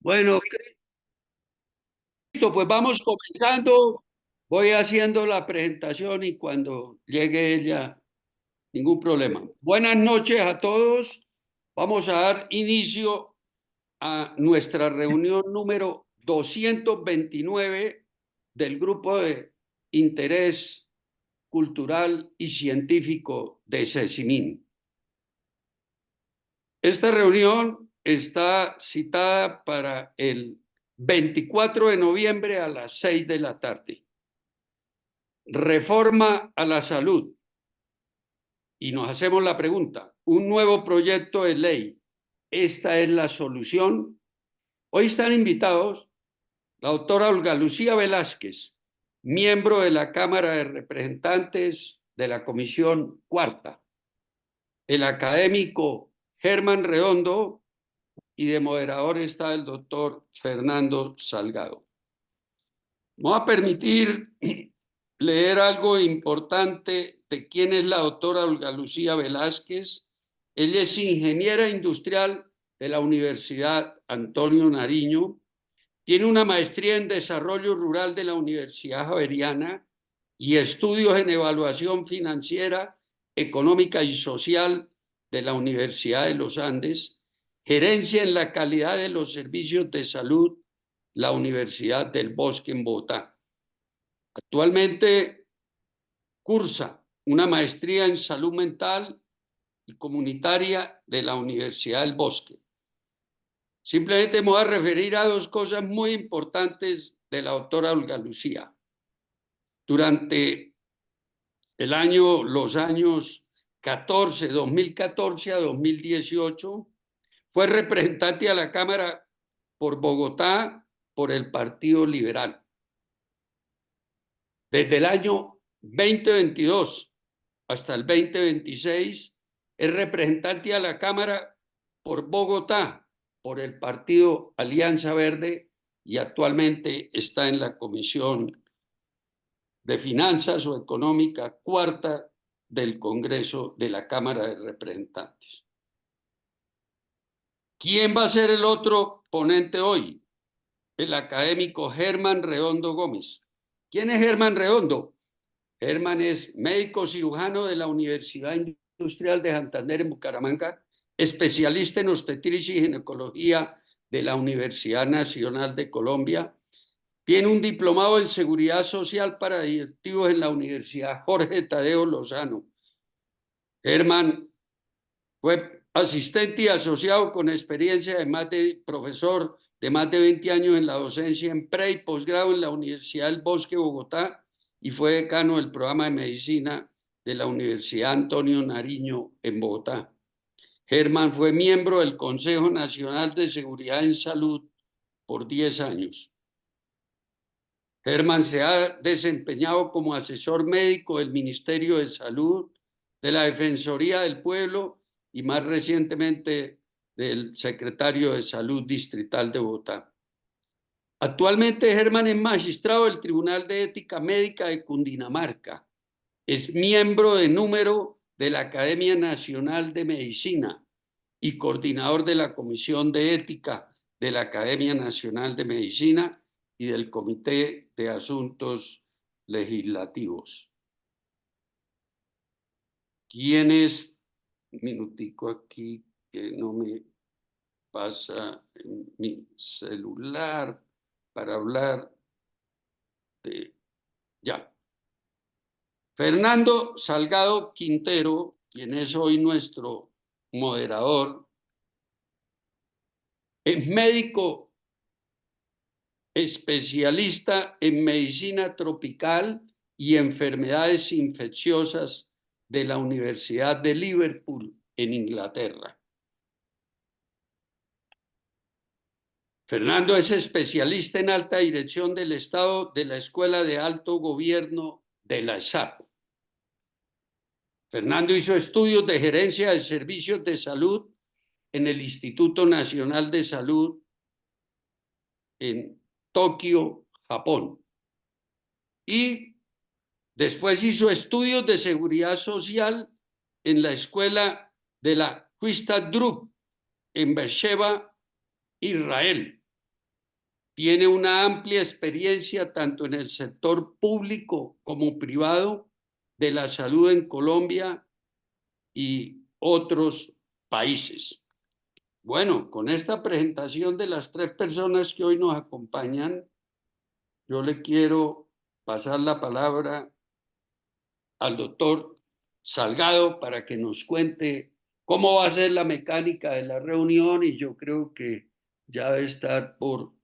Bueno, listo, pues vamos comenzando. Voy haciendo la presentación y cuando llegue ella, ningún problema. Buenas noches a todos. Vamos a dar inicio a nuestra reunión número 229 del Grupo de Interés Cultural y Científico de CECIMIN. Esta reunión está citada para el 24 de noviembre a las 6 de la tarde. Reforma a la salud. Y nos hacemos la pregunta, un nuevo proyecto de ley, ¿esta es la solución? Hoy están invitados la doctora Olga Lucía Velázquez, miembro de la Cámara de Representantes de la Comisión Cuarta, el académico Germán Redondo, y de moderador está el doctor Fernando Salgado. Me voy a permitir leer algo importante de quién es la doctora Olga Lucía Velázquez. Ella es ingeniera industrial de la Universidad Antonio Nariño, tiene una maestría en desarrollo rural de la Universidad Javeriana y estudios en evaluación financiera, económica y social de la Universidad de los Andes, gerencia en la calidad de los servicios de salud, la Universidad del Bosque en Bogotá. Actualmente cursa una maestría en salud mental y comunitaria de la Universidad del Bosque. Simplemente me voy a referir a dos cosas muy importantes de la doctora Olga Lucía. Durante los años 2014 a 2018, fue representante a la Cámara por Bogotá por el Partido Liberal. Desde el año 2022 hasta el 2026, es representante a la Cámara por Bogotá por el Partido Alianza Verde y actualmente está en la Comisión de Finanzas o Económica Cuarta del Congreso de la Cámara de Representantes. ¿Quién va a ser el otro ponente hoy? El académico Germán Redondo Gómez. ¿Quién es Germán Redondo? Germán es médico cirujano de la Universidad Industrial de Santander en Bucaramanga, especialista en obstetricia y ginecología de la Universidad Nacional de Colombia. Tiene un diplomado en seguridad social para directivos en la Universidad Jorge Tadeo Lozano. Germán fue asistente y asociado con experiencia de profesor de más de 20 años en la docencia en pre y posgrado en la Universidad del Bosque, Bogotá, y fue decano del programa de medicina de la Universidad Antonio Nariño en Bogotá. Germán fue miembro del Consejo Nacional de Seguridad en Salud por 10 años. Germán se ha desempeñado como asesor médico del Ministerio de Salud, de la Defensoría del Pueblo y más recientemente del secretario de Salud Distrital de Bogotá. Actualmente Germán es magistrado del Tribunal de Ética Médica de Cundinamarca. Es miembro de número de la Academia Nacional de Medicina y coordinador de la Comisión de Ética de la Academia Nacional de Medicina y del Comité de Asuntos Legislativos. ¿Quién es? Un minutico aquí que no me pasa en mi celular para hablar de... Ya. Fernando Salgado Quintero, quien es hoy nuestro moderador, es médico especialista en medicina tropical y enfermedades infecciosas de la Universidad de Liverpool en Inglaterra. Fernando es especialista en alta dirección del Estado de la Escuela de Alto Gobierno de la SAP. Fernando hizo estudios de gerencia de servicios de salud en el Instituto Nacional de Salud en Tokio, Japón. Y después hizo estudios de seguridad social en la escuela de la Histadrut en Beersheba, Israel. tiene una amplia experiencia tanto en el sector público como privado de la salud en Colombia y otros países. Bueno, con esta presentación de las tres personas que hoy nos acompañan, yo le quiero pasar la palabra al doctor Salgado para que nos cuente cómo va a ser la mecánica de la reunión y yo creo que ya debe estar por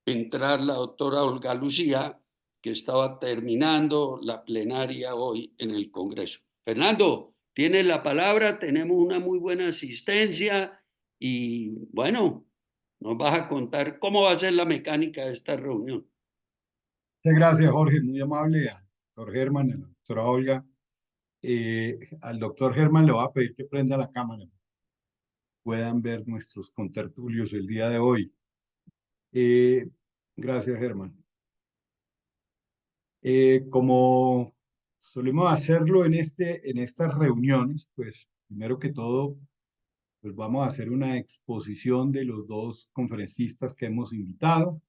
entrar la doctora Olga Lucía, que estaba terminando la plenaria hoy en el Congreso. Fernando, tienes la palabra, tenemos una muy buena asistencia y bueno, nos vas a contar cómo va a ser la mecánica de esta reunión. Muchas gracias, Jorge, muy amable al doctor Germán, a la doctora Olga. Al doctor Germán le voy a pedir que prenda la cámara, puedan ver nuestros contertulios el día de hoy. Eh, gracias, Germán. Como solemos hacerlo en estas reuniones, pues primero que todo, pues vamos a hacer una exposición de los dos conferencistas que hemos invitado.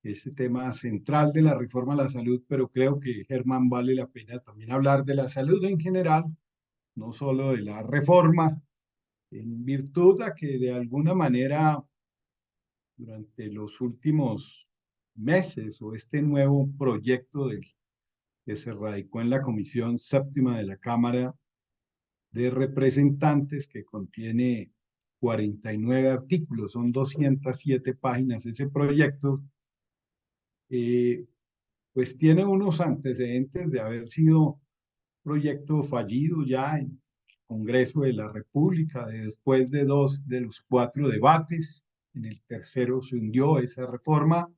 Ese tema central de la reforma a la salud, pero creo que, Germán, vale la pena también hablar de la salud en general, no solo de la reforma, en virtud a que de alguna manera durante los últimos meses o este nuevo proyecto que se radicó en la Comisión Séptima de la Cámara de Representantes, que contiene 49 artículos, son 207 páginas ese proyecto, eh, pues tiene unos antecedentes de haber sido proyecto fallido ya en el Congreso de la República, después de dos de los cuatro debates. En el tercero se hundió esa reforma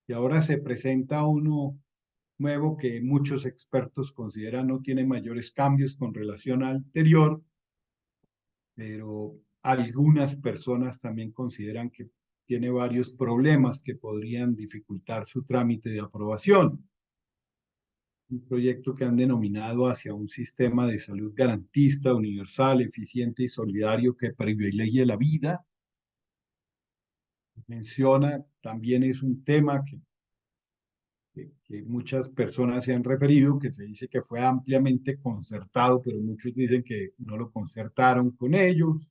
y ahora se presenta uno nuevo que muchos expertos consideran no tiene mayores cambios con relación al anterior, pero algunas personas también consideran que tiene varios problemas que podrían dificultar su trámite de aprobación. Un proyecto que han denominado hacia un sistema de salud garantista, universal, eficiente y solidario que privilegie la vida. Menciona, también es un tema que muchas personas se han referido, que se dice que fue ampliamente concertado, pero muchos dicen que no lo concertaron con ellos,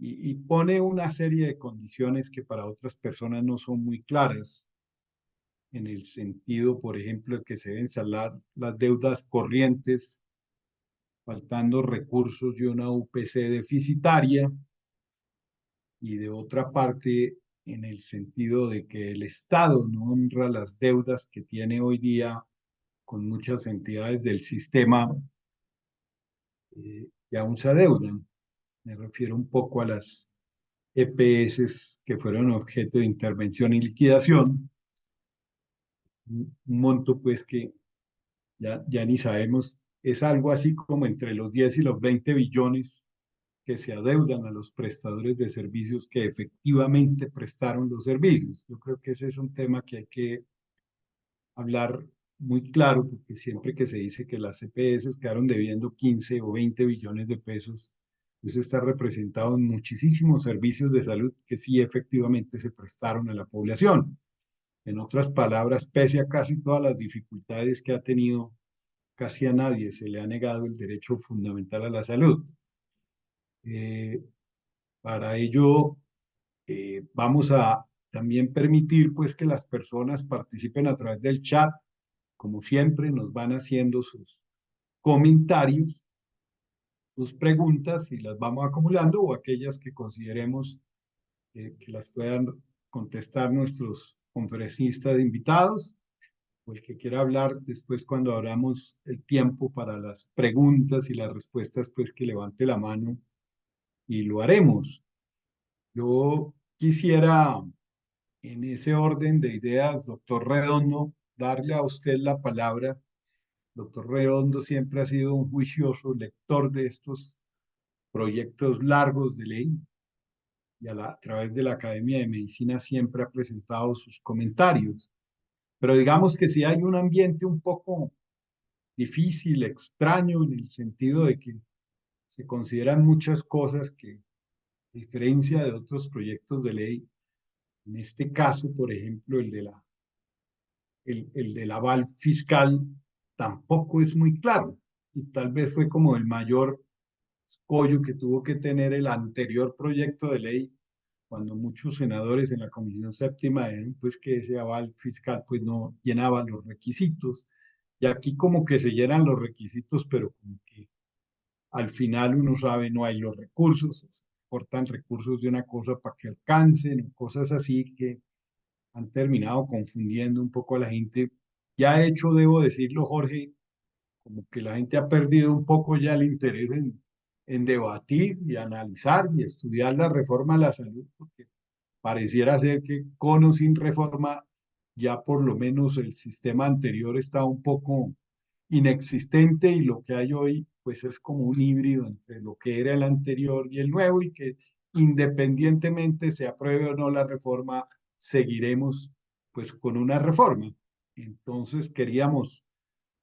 y pone una serie de condiciones que para otras personas no son muy claras, en el sentido, por ejemplo, de que se deben saldar las deudas corrientes faltando recursos y una UPC deficitaria, y de otra parte en el sentido de que el Estado no honra las deudas que tiene hoy día con muchas entidades del sistema que aún se adeudan. Me refiero un poco a las EPS que fueron objeto de intervención y liquidación, un monto pues que ya ni sabemos, es algo así como entre los 10 y los 20 billones que se adeudan a los prestadores de servicios que efectivamente prestaron los servicios. Yo creo que ese es un tema que hay que hablar muy claro, porque siempre que se dice que las EPS quedaron debiendo 15 o 20 billones de pesos, eso está representado en muchísimos servicios de salud que sí efectivamente se prestaron a la población. En otras palabras, pese a casi todas las dificultades que ha tenido, casi a nadie se le ha negado el derecho fundamental a la salud. Eh, para ello, vamos a también permitir pues que las personas participen a través del chat. Como siempre, nos van haciendo sus comentarios, sus preguntas y las vamos acumulando, o aquellas que consideremos que las puedan contestar nuestros conferencistas invitados, o el que quiera hablar después cuando abramos el tiempo para las preguntas y las respuestas, pues que levante la mano y lo haremos. Yo quisiera, en ese orden de ideas, doctor Redondo, darle a usted la palabra. Doctor Redondo siempre ha sido un juicioso lector de estos proyectos largos de ley y a través de la Academia de Medicina siempre ha presentado sus comentarios. Pero digamos que sí hay un ambiente un poco difícil, extraño, en el sentido de que se consideran muchas cosas que, a diferencia de otros proyectos de ley, En este caso, por ejemplo, el del aval fiscal tampoco es muy claro y tal vez fue como el mayor escollo que tuvo que tener el anterior proyecto de ley cuando muchos senadores en la Comisión Séptima dijeron pues que ese aval fiscal pues no llenaba los requisitos y aquí como que se llenan los requisitos pero como que al final uno sabe no hay los recursos, se cortan recursos de una cosa para que alcancen, cosas así que han terminado confundiendo un poco a la gente. Ya de hecho, debo decirlo, Jorge, como que la gente ha perdido un poco ya el interés en debatir y analizar y estudiar la reforma a la salud, porque pareciera ser que con o sin reforma, ya por lo menos el sistema anterior está un poco inexistente y lo que hay hoy pues es como un híbrido entre lo que era el anterior y el nuevo y que independientemente se apruebe o no la reforma, seguiremos pues con una reforma. Entonces queríamos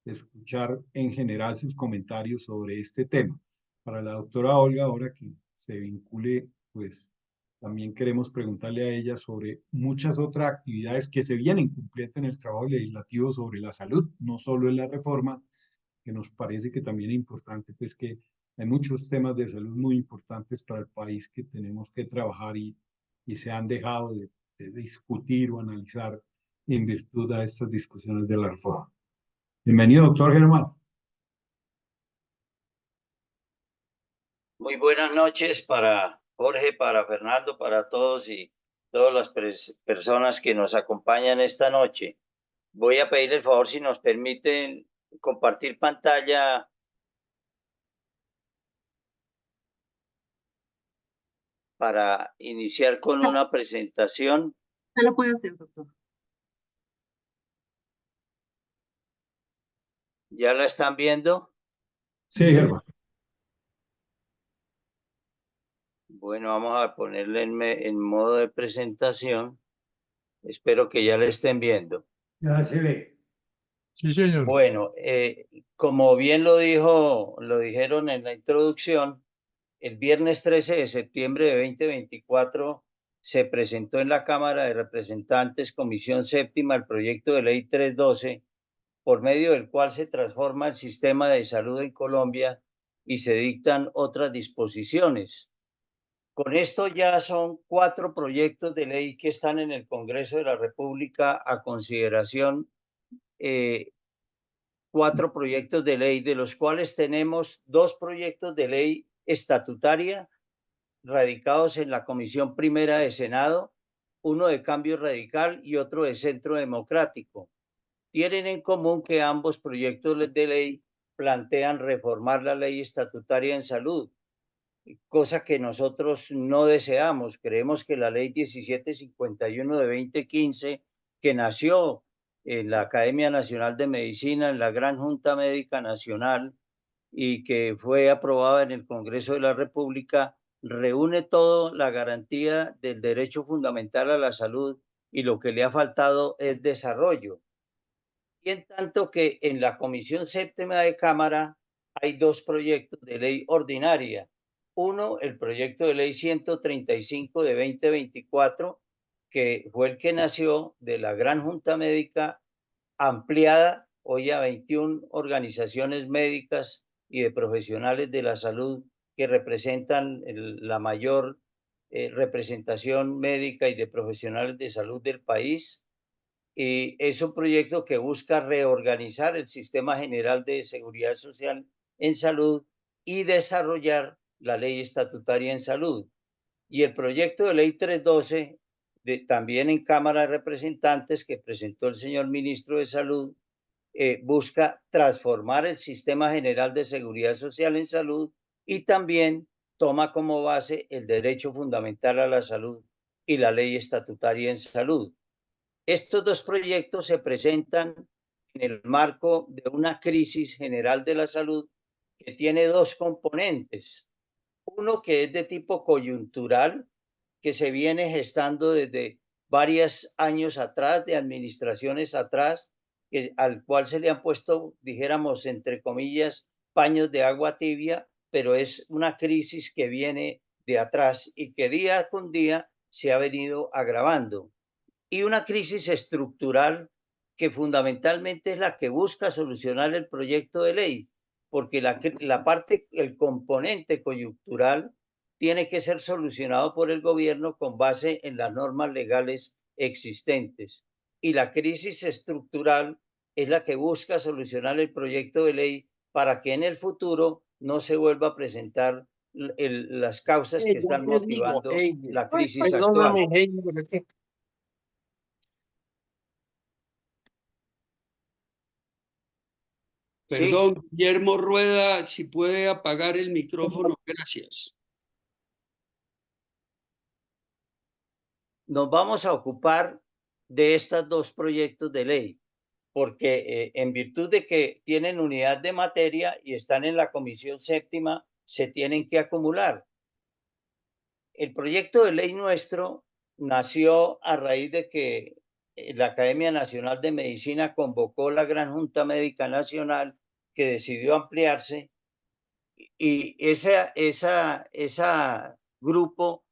escuchar en general sus comentarios sobre este tema. Para la doctora Olga, ahora que se vincule, pues también queremos preguntarle a ella sobre muchas otras actividades que se vienen cumpliendo en el trabajo legislativo sobre la salud, no solo en la reforma, que nos parece que también es importante, pues que hay muchos temas de salud muy importantes para el país que tenemos que trabajar y se han dejado de discutir o analizar en virtud de estas discusiones de la reforma. Bienvenido, doctor Germán. Muy buenas noches para Jorge, para Fernando, para todos y todas las personas que nos acompañan esta noche. Voy a pedir el favor si nos permiten compartir pantalla para iniciar con una presentación. Ya lo puede hacer, doctor. ¿Ya la están viendo? Sí, Germán. Bueno, vamos a ponerle en modo de presentación. Espero que ya la estén viendo. Ya se ve. Sí, señor. Bueno, como bien lo dijeron en la introducción, el viernes 13 de septiembre de 2024 se presentó en la Cámara de Representantes, Comisión Séptima, el proyecto de ley 312, por medio del cual se transforma el sistema de salud en Colombia y se dictan otras disposiciones. Con esto ya son 4 proyectos de ley que están en el Congreso de la República a consideración, 4 proyectos de ley, de los cuales tenemos 2 proyectos de ley estatutaria radicados en la Comisión Primera de Senado, uno de Cambio Radical y otro de Centro Democrático. Tienen en común que ambos proyectos de ley plantean reformar la ley estatutaria en salud, cosa que nosotros no deseamos. Creemos que la ley 1751 de 2015, que nació en la Academia Nacional de Medicina, en la Gran Junta Médica Nacional, y que fue aprobada en el Congreso de la República, reúne toda la garantía del derecho fundamental a la salud y lo que le ha faltado es desarrollo. Y en tanto que en la Comisión Séptima de Cámara hay 2 proyectos de ley ordinaria. Uno, el proyecto de ley 135 de 2024, que fue el que nació de la Gran Junta Médica ampliada hoy a 21 organizaciones médicas y de profesionales de la salud que representan la mayor representación médica y de profesionales de salud del país. Y es un proyecto que busca reorganizar el sistema general de seguridad social en salud y desarrollar la ley estatutaria en salud. Y el proyecto de ley 312, también en Cámara de Representantes, que presentó el señor ministro de Salud, busca transformar el sistema general de seguridad social en salud y también toma como base el derecho fundamental a la salud y la ley estatutaria en salud. Estos 2 proyectos se presentan en el marco de una crisis general de la salud que tiene 2 componentes. Uno que es de tipo coyuntural, que se viene gestando desde varios años atrás, de administraciones atrás, al cual se le han puesto, dijéramos, entre comillas, paños de agua tibia, pero es una crisis que viene de atrás y que día con día se ha venido agravando. Y una crisis estructural que fundamentalmente es la que busca solucionar el proyecto de ley, porque el componente coyuntural tiene que ser solucionado por el gobierno con base en las normas legales existentes. Y la crisis estructural es la que busca solucionar el proyecto de ley para que en el futuro no se vuelva a presentar las causas que están motivando la crisis actual. Perdóname, Heidi, pero es que Sí, Perdón, Guillermo Rueda, si puede apagar el micrófono, gracias. nos vamos a ocupar de estos dos proyectos de ley, porque en virtud de que tienen unidad de materia y están en la Comisión Séptima, se tienen que acumular. El proyecto de ley nuestro nació a raíz de que la Academia Nacional de Medicina convocó la Gran Junta Médica Nacional, que decidió ampliarse, y ese grupo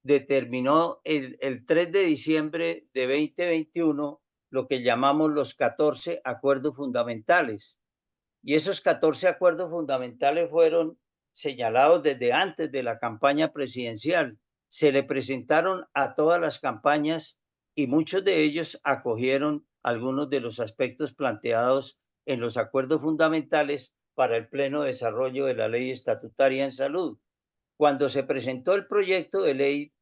determinó el 3 de diciembre de 2021 lo que llamamos los 14 acuerdos fundamentales. Y esos 14 acuerdos fundamentales fueron señalados desde antes de la campaña presidencial. Se le presentaron a todas las campañas y muchos de ellos acogieron algunos de los aspectos planteados en los acuerdos fundamentales para el pleno desarrollo de la ley estatutaria en salud. Cuando se presentó el proyecto de ley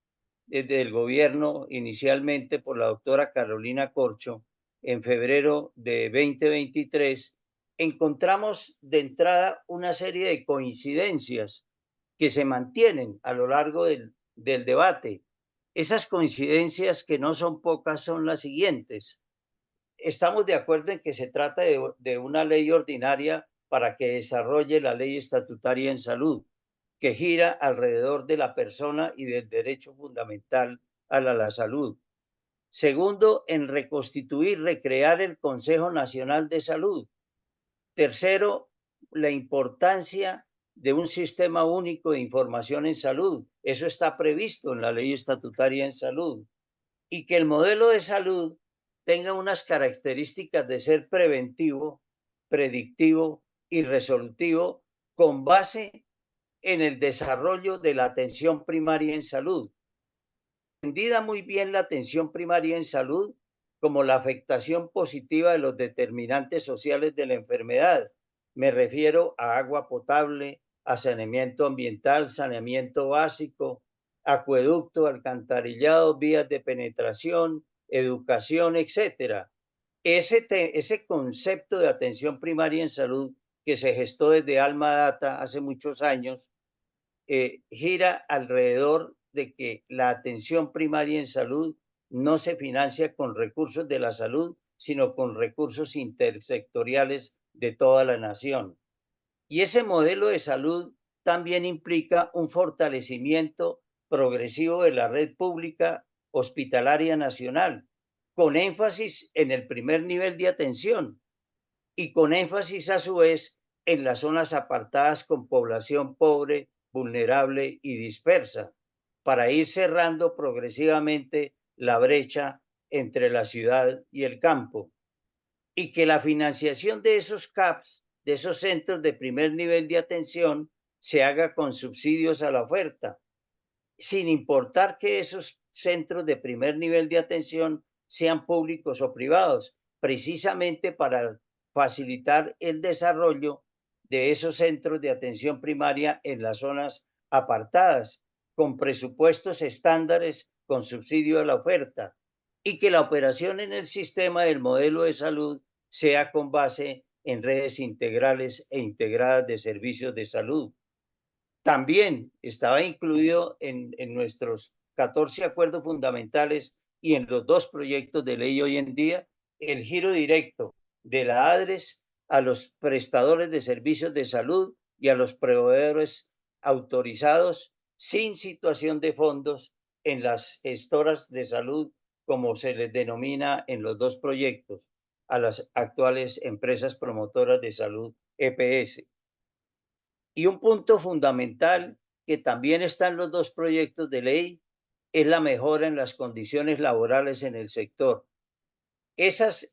del gobierno inicialmente por la doctora Carolina Corcho en febrero de 2023, encontramos de entrada una serie de coincidencias que se mantienen a lo largo del debate. Esas coincidencias, que no son pocas, son las siguientes. Estamos de acuerdo en que se trata de una ley ordinaria para que desarrolle la ley estatutaria en salud, que gira alrededor de la persona y del derecho fundamental a la salud. Segundo, en reconstituir, recrear el Consejo Nacional de Salud. Tercero, la importancia de un sistema único de información en salud. Eso está previsto en la ley estatutaria en salud. Y que el modelo de salud tenga unas características de ser preventivo, predictivo y resolutivo con base en el desarrollo de la atención primaria en salud. Entendida muy bien la atención primaria en salud como la afectación positiva de los determinantes sociales de la enfermedad. Me refiero a agua potable, a saneamiento ambiental, saneamiento básico, acueducto, alcantarillado, vías de penetración, educación, etc. Ese concepto de atención primaria en salud que se gestó desde Alma Data hace muchos años, gira alrededor de que la atención primaria en salud no se financia con recursos de la salud, sino con recursos intersectoriales de toda la nación. Y ese modelo de salud también implica un fortalecimiento progresivo de la red pública hospitalaria nacional, con énfasis en el primer nivel de atención y con énfasis a su vez en las zonas apartadas con población pobre, vulnerable y dispersa, para ir cerrando progresivamente la brecha entre la ciudad y el campo. Y que la financiación de esos CAPS, de esos centros de primer nivel de atención, se haga con subsidios a la oferta, sin importar que esos centros de primer nivel de atención sean públicos o privados, precisamente para facilitar el desarrollo de esos centros de atención primaria en las zonas apartadas, con presupuestos estándares, con subsidio a la oferta, y que la operación en el sistema del modelo de salud sea con base en redes integrales e integradas de servicios de salud. También estaba incluido en nuestros 14 acuerdos fundamentales y en los dos proyectos de ley hoy en día el giro directo de la ADRES a los prestadores de servicios de salud y a los proveedores autorizados sin situación de fondos en las gestoras de salud, como se les denomina en los dos proyectos, a las actuales empresas promotoras de salud EPS. Y un punto fundamental que también está en los dos proyectos de ley es la mejora en las condiciones laborales en el sector. Esas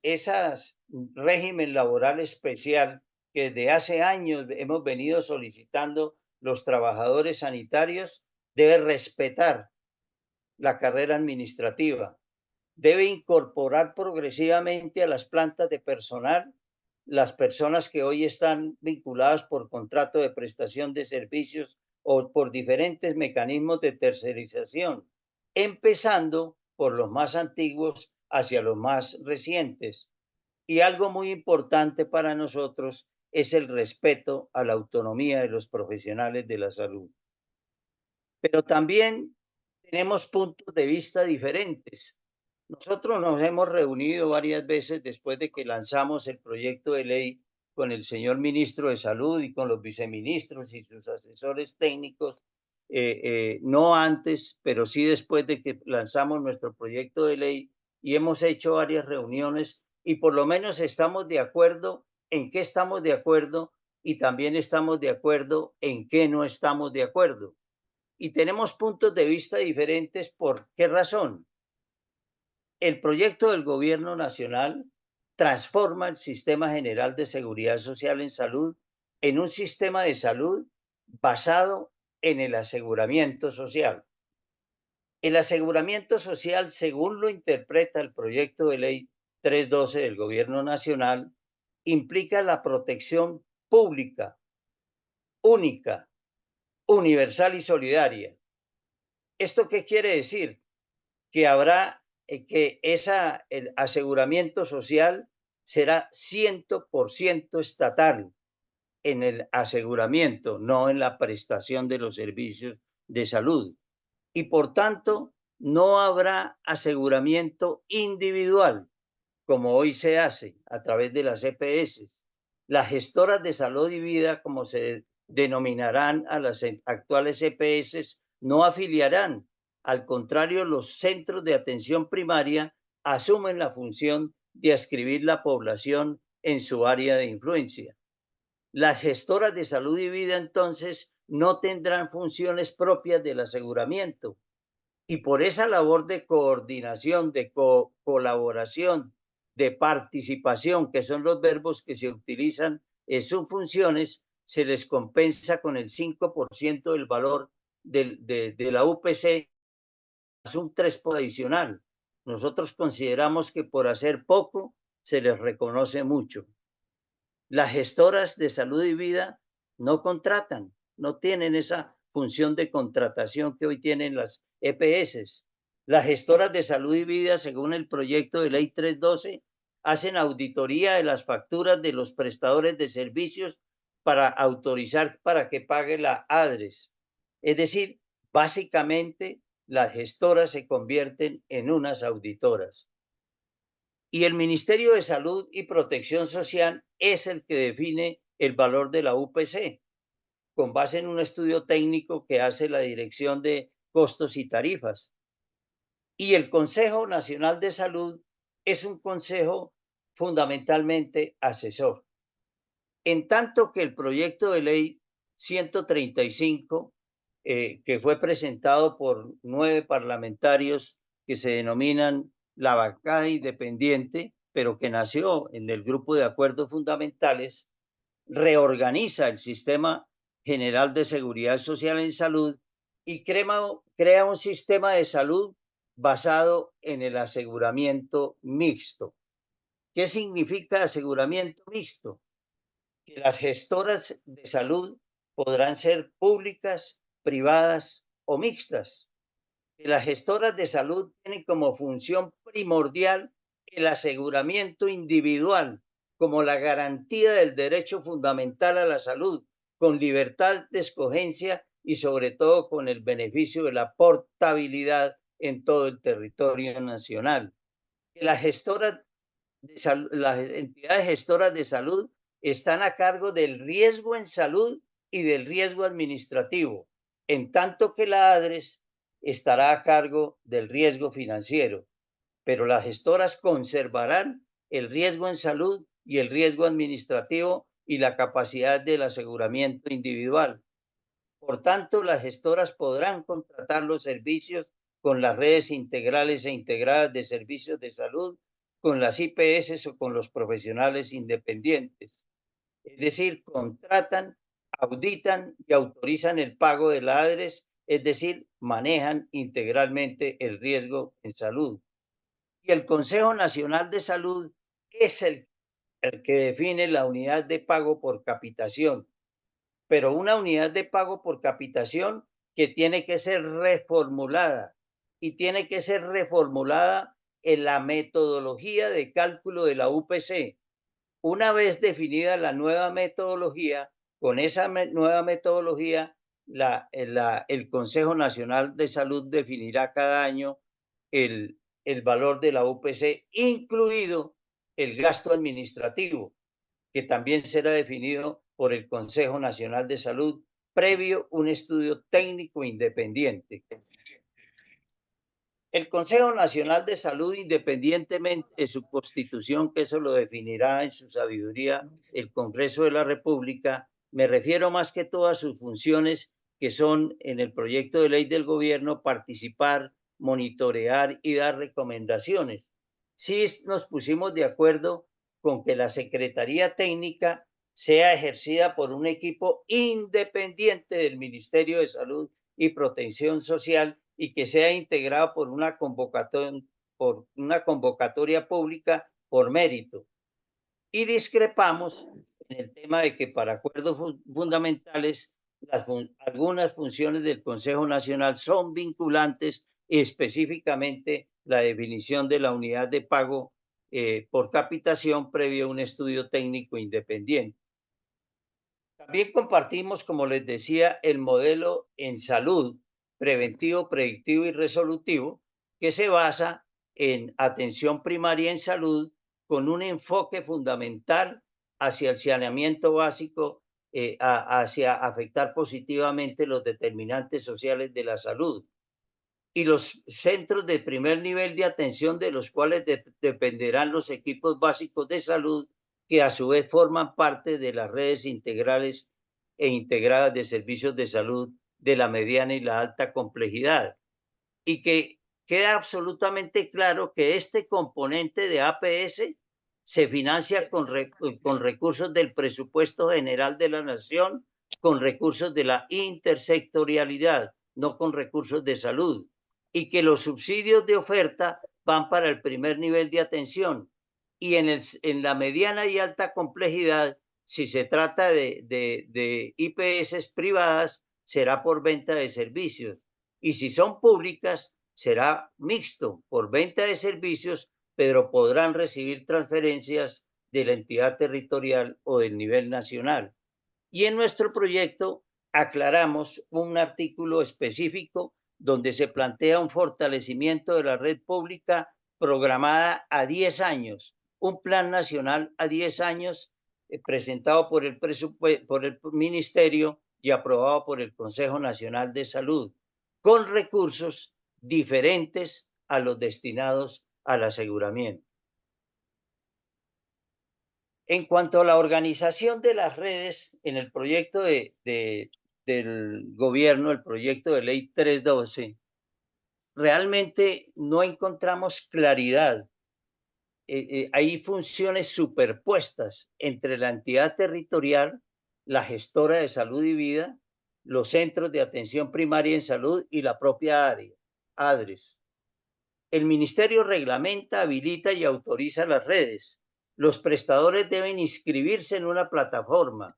régimen laboral especial que desde hace años hemos venido solicitando los trabajadores sanitarios debe respetar la carrera administrativa, debe incorporar progresivamente a las plantas de personal las personas que hoy están vinculadas por contrato de prestación de servicios o por diferentes mecanismos de tercerización, empezando por los más antiguos hacia los más recientes. Y algo muy importante para nosotros es el respeto a la autonomía de los profesionales de la salud. Pero también tenemos puntos de vista diferentes. Nosotros nos hemos reunido varias veces después de que lanzamos el proyecto de ley con el señor ministro de Salud y con los viceministros y sus asesores técnicos, no antes, pero sí después de que lanzamos nuestro proyecto de ley, y hemos hecho varias reuniones y por lo menos estamos de acuerdo en qué estamos de acuerdo y también estamos de acuerdo en qué no estamos de acuerdo. Y tenemos puntos de vista diferentes. ¿Por qué razón? El proyecto del gobierno nacional transforma el sistema general de seguridad social en salud en un sistema de salud basado en el aseguramiento social. El aseguramiento social, según lo interpreta el proyecto de ley 312 del gobierno nacional, implica la protección pública, única, universal y solidaria. ¿Esto qué quiere decir? Que habrá que el aseguramiento social será 100% estatal en el aseguramiento, no en la prestación de los servicios de salud. Y por tanto, no habrá aseguramiento individual, como hoy se hace a través de las EPS. Las gestoras de salud y vida, como se denominarán a las actuales EPS, no afiliarán. Al contrario, los centros de atención primaria asumen la función de adscribir la población en su área de influencia. Las gestoras de salud y vida, entonces, no tendrán funciones propias del aseguramiento. Y por esa labor de coordinación, de colaboración, de participación, que son los verbos que se utilizan en sus funciones, se les compensa con el 5% del valor de la UPC, más un 3% adicional. Nosotros consideramos que por hacer poco se les reconoce mucho. Las gestoras de salud y vida no contratan, no tienen esa función de contratación que hoy tienen las EPS. Las gestoras de salud y vida, según el proyecto de ley 312, hacen auditoría de las facturas de los prestadores de servicios para autorizar para que pague la ADRES. Es decir, básicamente las gestoras se convierten en unas auditoras. Y el Ministerio de Salud y Protección Social es el que define el valor de la UPC, con base en un estudio técnico que hace la Dirección de Costos y Tarifas. Y el Consejo Nacional de Salud es un consejo fundamentalmente asesor. En tanto que el proyecto de ley 135, que fue presentado por 9 parlamentarios que se denominan la bancada independiente, pero que nació en el grupo de acuerdos fundamentales, reorganiza el sistema general de seguridad social en salud y crea un sistema de salud basado en el aseguramiento mixto. ¿Qué significa aseguramiento mixto? Que las gestoras de salud podrán ser públicas, privadas o mixtas. Que las gestoras de salud tienen como función primordial el aseguramiento individual como la garantía del derecho fundamental a la salud, con libertad de escogencia y sobre todo con el beneficio de la portabilidad en todo el territorio nacional. Que las gestoras las entidades gestoras de salud están a cargo del riesgo en salud y del riesgo administrativo, en tanto que la ADRES estará a cargo del riesgo financiero, pero las gestoras conservarán el riesgo en salud y el riesgo administrativo y la capacidad del aseguramiento individual. Por tanto, las gestoras podrán contratar los servicios con las redes integrales e integradas de servicios de salud, con las IPS o con los profesionales independientes. Es decir, contratan, auditan y autorizan el pago de la ADRES, es decir, manejan integralmente el riesgo en salud. Y el Consejo Nacional de Salud es el que define la unidad de pago por capitación, pero una unidad de pago por capitación que tiene que ser reformulada y tiene que ser reformulada en la metodología de cálculo de la UPC. Una vez definida la nueva metodología, con esa nueva metodología, el Consejo Nacional de Salud definirá cada año el valor de la UPC, incluido el gasto administrativo, que también será definido por el Consejo Nacional de Salud, previo un estudio técnico independiente. El Consejo Nacional de Salud, independientemente de su constitución, que eso lo definirá en su sabiduría el Congreso de la República, me refiero más que todo a sus funciones, que son en el proyecto de ley del gobierno participar, monitorear y dar recomendaciones. Sí nos pusimos de acuerdo con que la Secretaría Técnica sea ejercida por un equipo independiente del Ministerio de Salud y Protección Social y que sea integrado por una convocatoria pública por mérito. Y discrepamos en el tema de que para acuerdos fundamentales algunas funciones del Consejo Nacional son vinculantes, específicamente la definición de la unidad de pago por capitación previo a un estudio técnico independiente. También compartimos, como les decía, el modelo en salud preventivo, predictivo y resolutivo, que se basa en atención primaria en salud con un enfoque fundamental hacia el saneamiento básico, hacia afectar positivamente los determinantes sociales de la salud. Y los centros de primer nivel de atención, de los cuales dependerán los equipos básicos de salud, que a su vez forman parte de las redes integrales e integradas de servicios de salud de la mediana y la alta complejidad. Y que queda absolutamente claro que este componente de APS se financia con recursos del presupuesto general de la nación, con recursos de la intersectorialidad, no con recursos de salud, y que los subsidios de oferta van para el primer nivel de atención, y en la mediana y alta complejidad, si se trata de IPS privadas, será por venta de servicios, y si son públicas, será mixto por venta de servicios, pero podrán recibir transferencias de la entidad territorial o del nivel nacional. Y en nuestro proyecto aclaramos un artículo específico donde se plantea un fortalecimiento de la red pública programada a 10 años, un plan nacional a 10 años presentado por el Ministerio y aprobado por el Consejo Nacional de Salud, con recursos diferentes a los destinados al aseguramiento. En cuanto a la organización de las redes, en el proyecto del gobierno, el proyecto de ley 312, realmente no encontramos claridad. Hay funciones superpuestas entre la entidad territorial, la gestora de salud y vida, los centros de atención primaria en salud y la propia área, ADRES. El ministerio reglamenta, habilita y autoriza las redes. Los prestadores deben inscribirse en una plataforma.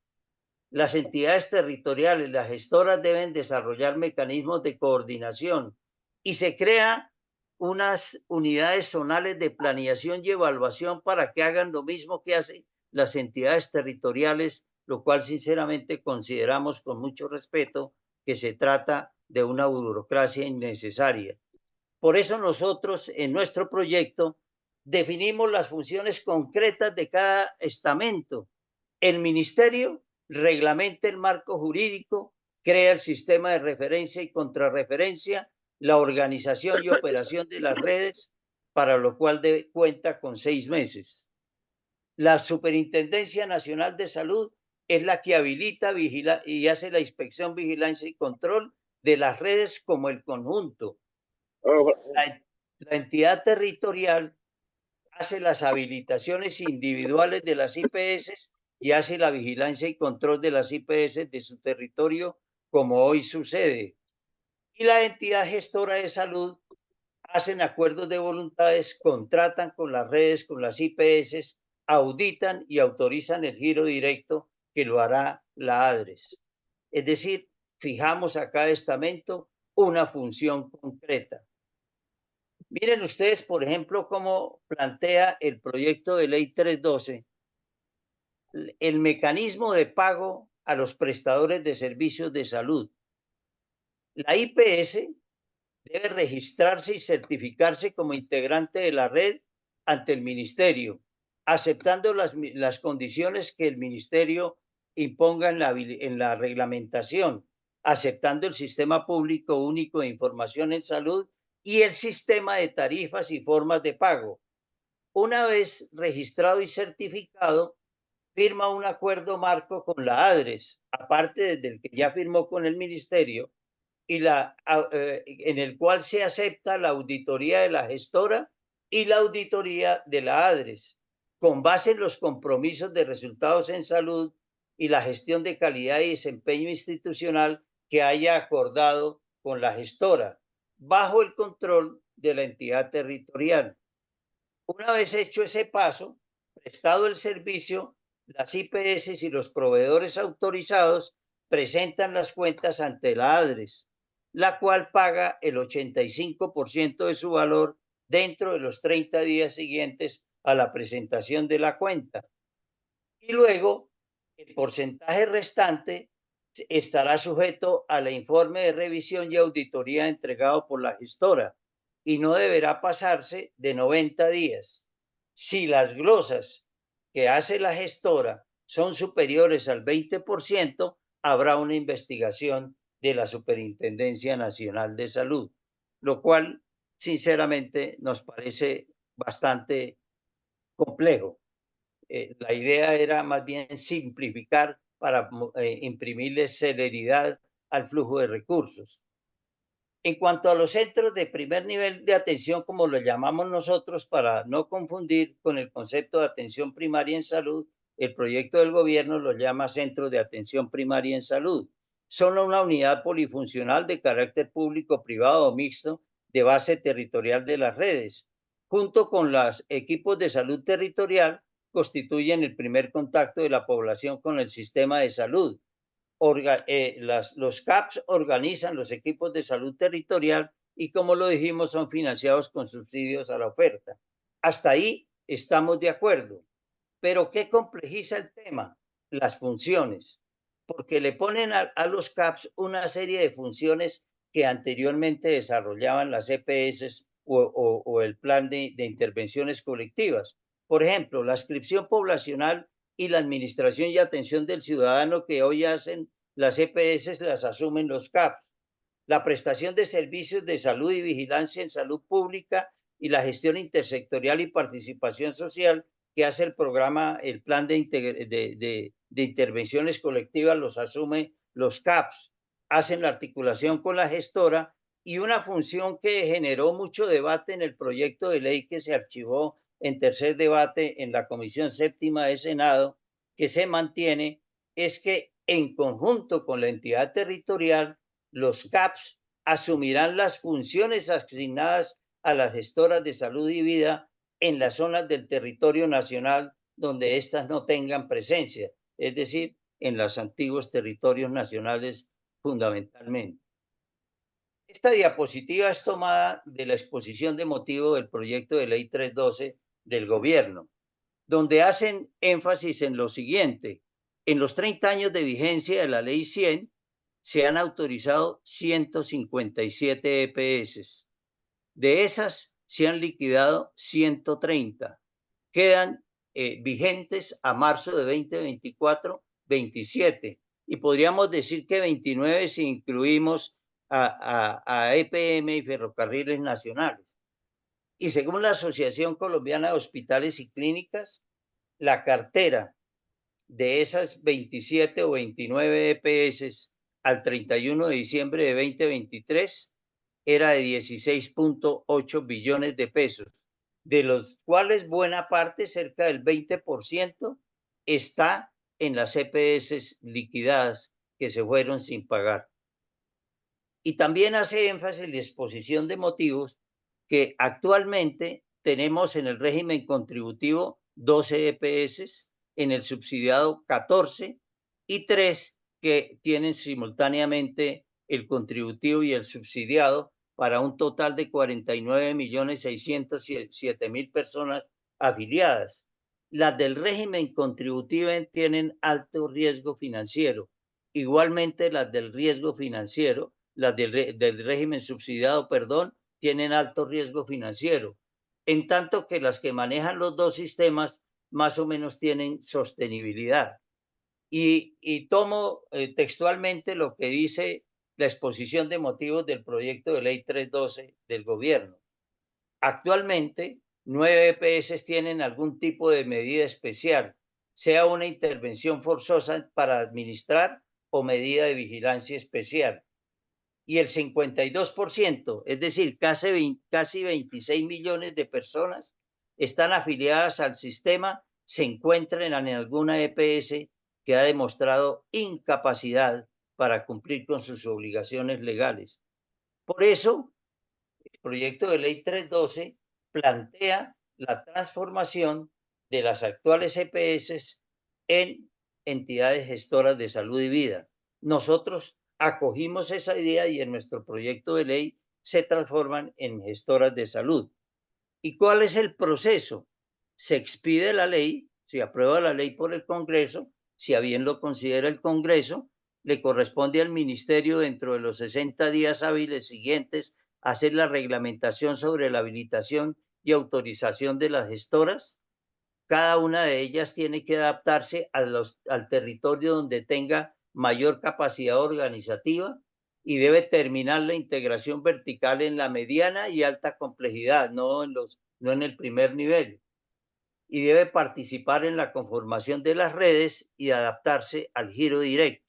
Las entidades territoriales, las gestoras deben desarrollar mecanismos de coordinación y se crea unas unidades zonales de planeación y evaluación para que hagan lo mismo que hacen las entidades territoriales, lo cual sinceramente consideramos con mucho respeto que se trata de una burocracia innecesaria. Por eso nosotros en nuestro proyecto definimos las funciones concretas de cada estamento. El ministerio reglamenta el marco jurídico, crea el sistema de referencia y contrarreferencia, la organización y operación de las redes, para lo cual cuenta con 6 meses. La Superintendencia Nacional de Salud es la que habilita, vigila y hace la inspección, vigilancia y control de las redes como el conjunto. La entidad territorial hace las habilitaciones individuales de las IPS y hace la vigilancia y control de las IPS de su territorio, como hoy sucede. Y la entidad gestora de salud hacen acuerdos de voluntades, contratan con las redes, con las IPS, auditan y autorizan el giro directo que lo hará la ADRES. Es decir, fijamos a cada estamento una función concreta. Miren ustedes, por ejemplo, cómo plantea el proyecto de ley 312 el mecanismo de pago a los prestadores de servicios de salud. La IPS debe registrarse y certificarse como integrante de la red ante el ministerio, aceptando las condiciones que el ministerio imponga en la reglamentación, aceptando el sistema público único de información en salud y el sistema de tarifas y formas de pago. Una vez registrado y certificado, firma un acuerdo marco con la ADRES, aparte del que ya firmó con el ministerio, en el cual se acepta la auditoría de la gestora y la auditoría de la ADRES, con base en los compromisos de resultados en salud y la gestión de calidad y desempeño institucional que haya acordado con la gestora, bajo el control de la entidad territorial. Una vez hecho ese paso, prestado el servicio, las IPS y los proveedores autorizados presentan las cuentas ante la ADRES, la cual paga el 85% de su valor dentro de los 30 días siguientes a la presentación de la cuenta. Y luego, el porcentaje restante estará sujeto al informe de revisión y auditoría entregado por la gestora y no deberá pasarse de 90 días. Si las glosas que hace la gestora son superiores al 20%, habrá una investigación de la Superintendencia Nacional de Salud, lo cual, sinceramente, nos parece bastante complejo. La idea era más bien simplificar para imprimirle celeridad al flujo de recursos. En cuanto a los centros de primer nivel de atención, como lo llamamos nosotros, para no confundir con el concepto de atención primaria en salud, el proyecto del gobierno lo llama Centros de Atención Primaria en Salud. Son una unidad polifuncional de carácter público, privado o mixto de base territorial de las redes. Junto con los equipos de salud territorial, constituyen el primer contacto de la población con el sistema de salud. Los CAPS organizan los equipos de salud territorial y, como lo dijimos, son financiados con subsidios a la oferta. Hasta ahí estamos de acuerdo. Pero ¿qué complejiza el tema? Las funciones, porque le ponen a los CAPS una serie de funciones que anteriormente desarrollaban las EPS o el plan de intervenciones colectivas. Por ejemplo, la inscripción poblacional y la administración y atención del ciudadano que hoy hacen las EPS las asumen los CAPS. La prestación de servicios de salud y vigilancia en salud pública y la gestión intersectorial y participación social que hace el programa, el plan de intervenciones colectivas los asume los CAPS. Hacen la articulación con la gestora y una función que generó mucho debate en el proyecto de ley que se archivó en tercer debate en la Comisión Séptima de Senado, que se mantiene, es que en conjunto con la entidad territorial, los CAPS asumirán las funciones asignadas a las gestoras de salud y vida en las zonas del territorio nacional donde éstas no tengan presencia, es decir, en los antiguos territorios nacionales fundamentalmente. Esta diapositiva es tomada de la exposición de motivo del proyecto de ley 312 del gobierno, donde hacen énfasis en lo siguiente: en los 30 años de vigencia de la ley 100, se han autorizado 157 EPS. De esas se han liquidado 130. Quedan vigentes a marzo de 2024, 27. Y podríamos decir que 29 si incluimos a EPM y Ferrocarriles Nacionales. Y según la Asociación Colombiana de Hospitales y Clínicas, la cartera de esas 27 o 29 EPS al 31 de diciembre de 2023 era de 16.8 billones de pesos, de los cuales buena parte, cerca del 20%, está en las EPS liquidadas que se fueron sin pagar. Y también hace énfasis en la exposición de motivos que actualmente tenemos en el régimen contributivo 12 EPS, en el subsidiado 14 y 3 que tienen simultáneamente el contributivo y el subsidiado para un total de 49.607.000 personas afiliadas. Las del régimen contributivo tienen alto riesgo financiero. Igualmente las del riesgo financiero, las del régimen subsidiado, perdón, tienen alto riesgo financiero, en tanto que las que manejan los dos sistemas más o menos tienen sostenibilidad. Y tomo textualmente lo que dice la exposición de motivos del proyecto de ley 312 del gobierno. Actualmente, 9 EPS tienen algún tipo de medida especial, sea una intervención forzosa para administrar o medida de vigilancia especial. Y el 52%, es decir, casi 26 millones de personas están afiliadas al sistema, se encuentran en alguna EPS que ha demostrado incapacidad para cumplir con sus obligaciones legales. Por eso, el proyecto de ley 312 plantea la transformación de las actuales EPS en entidades gestoras de salud y vida. Nosotros acogimos esa idea y en nuestro proyecto de ley se transforman en gestoras de salud. ¿Y cuál es el proceso? Se expide la ley, se aprueba la ley por el Congreso, si a bien lo considera el Congreso, le corresponde al Ministerio dentro de los 60 días hábiles siguientes hacer la reglamentación sobre la habilitación y autorización de las gestoras. Cada una de ellas tiene que adaptarse al territorio donde tenga mayor capacidad organizativa y debe terminar la integración vertical en la mediana y alta complejidad, no en el primer nivel. Y debe participar en la conformación de las redes y adaptarse al giro directo.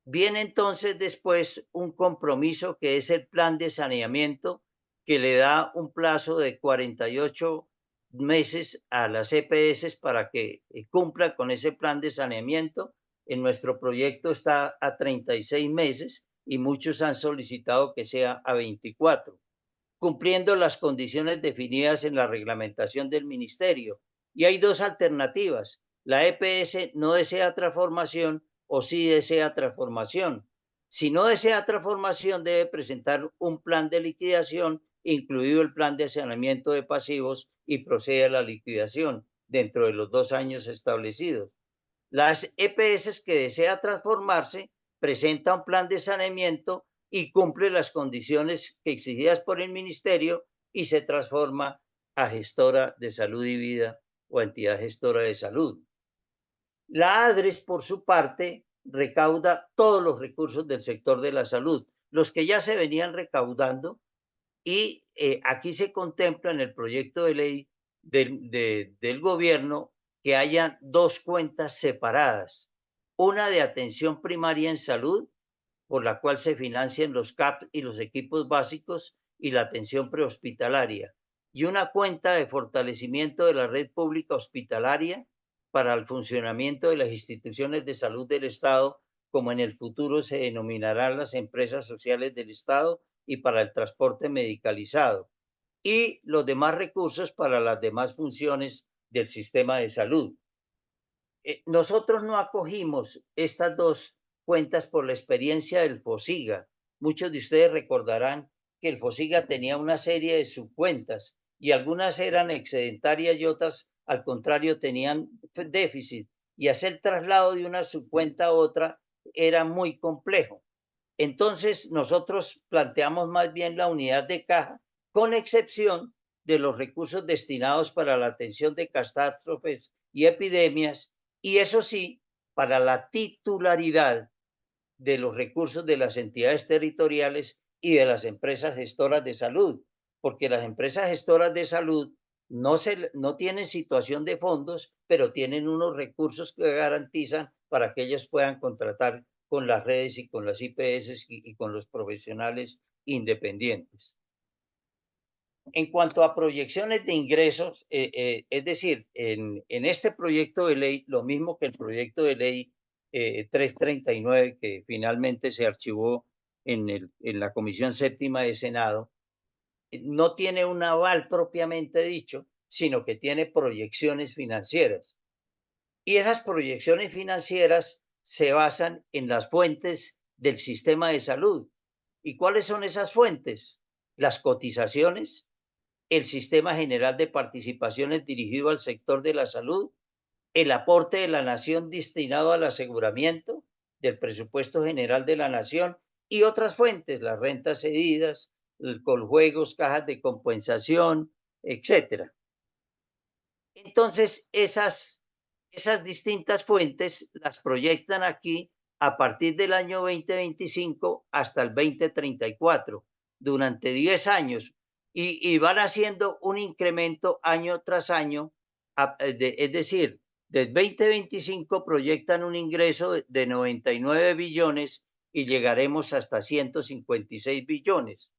Viene entonces después un compromiso que es el plan de saneamiento, que le da un plazo de 48 meses a las EPS para que cumplan con ese plan de saneamiento. En nuestro proyecto está a 36 meses y muchos han solicitado que sea a 24, cumpliendo las condiciones definidas en la reglamentación del ministerio. Y hay dos alternativas. La EPS no desea transformación o sí desea transformación. Si no desea transformación, debe presentar un plan de liquidación, incluido el plan de saneamiento de pasivos, y procede a la liquidación dentro de los 2 años establecidos. Las EPS que desea transformarse presenta un plan de saneamiento y cumple las condiciones exigidas por el ministerio y se transforma a gestora de salud y vida o entidad gestora de salud. La ADRES, por su parte, recauda todos los recursos del sector de la salud, los que ya se venían recaudando, y aquí se contempla en el proyecto de ley del gobierno que haya dos cuentas separadas, una de atención primaria en salud, por la cual se financian los CAP y los equipos básicos y la atención prehospitalaria, y una cuenta de fortalecimiento de la red pública hospitalaria para el funcionamiento de las instituciones de salud del Estado, como en el futuro se denominarán las empresas sociales del Estado, y para el transporte medicalizado, y los demás recursos para las demás funciones del sistema de salud. Nosotros no acogimos estas dos cuentas por la experiencia del FOSIGA. Muchos de ustedes recordarán que el FOSIGA tenía una serie de subcuentas y algunas eran excedentarias y otras, al contrario, tenían déficit. Y hacer traslado de una subcuenta a otra era muy complejo. Entonces, nosotros planteamos más bien la unidad de caja, con excepción de los recursos destinados para la atención de catástrofes y epidemias, y eso sí, para la titularidad de los recursos de las entidades territoriales y de las empresas gestoras de salud, porque las empresas gestoras de salud no tienen situación de fondos, pero tienen unos recursos que garantizan para que ellos puedan contratar con las redes y con las IPS y con los profesionales independientes. En cuanto a proyecciones de ingresos, es decir, en este proyecto de ley, lo mismo que el proyecto de ley 339, que finalmente se archivó en la Comisión Séptima de Senado, no tiene un aval propiamente dicho, sino que tiene proyecciones financieras. Y esas proyecciones financieras se basan en las fuentes del sistema de salud. ¿Y cuáles son esas fuentes? Las cotizaciones, el Sistema General de Participaciones dirigido al sector de la salud, el aporte de la nación destinado al aseguramiento del presupuesto general de la nación y otras fuentes, las rentas cedidas, coljuegos, cajas de compensación, etcétera. Entonces, esas distintas fuentes las proyectan aquí a partir del año 2025 hasta el 2034, durante 10 años, y van haciendo un incremento año tras año, es decir, del 2025 proyectan un ingreso de 99 billones y llegaremos hasta 156 billones.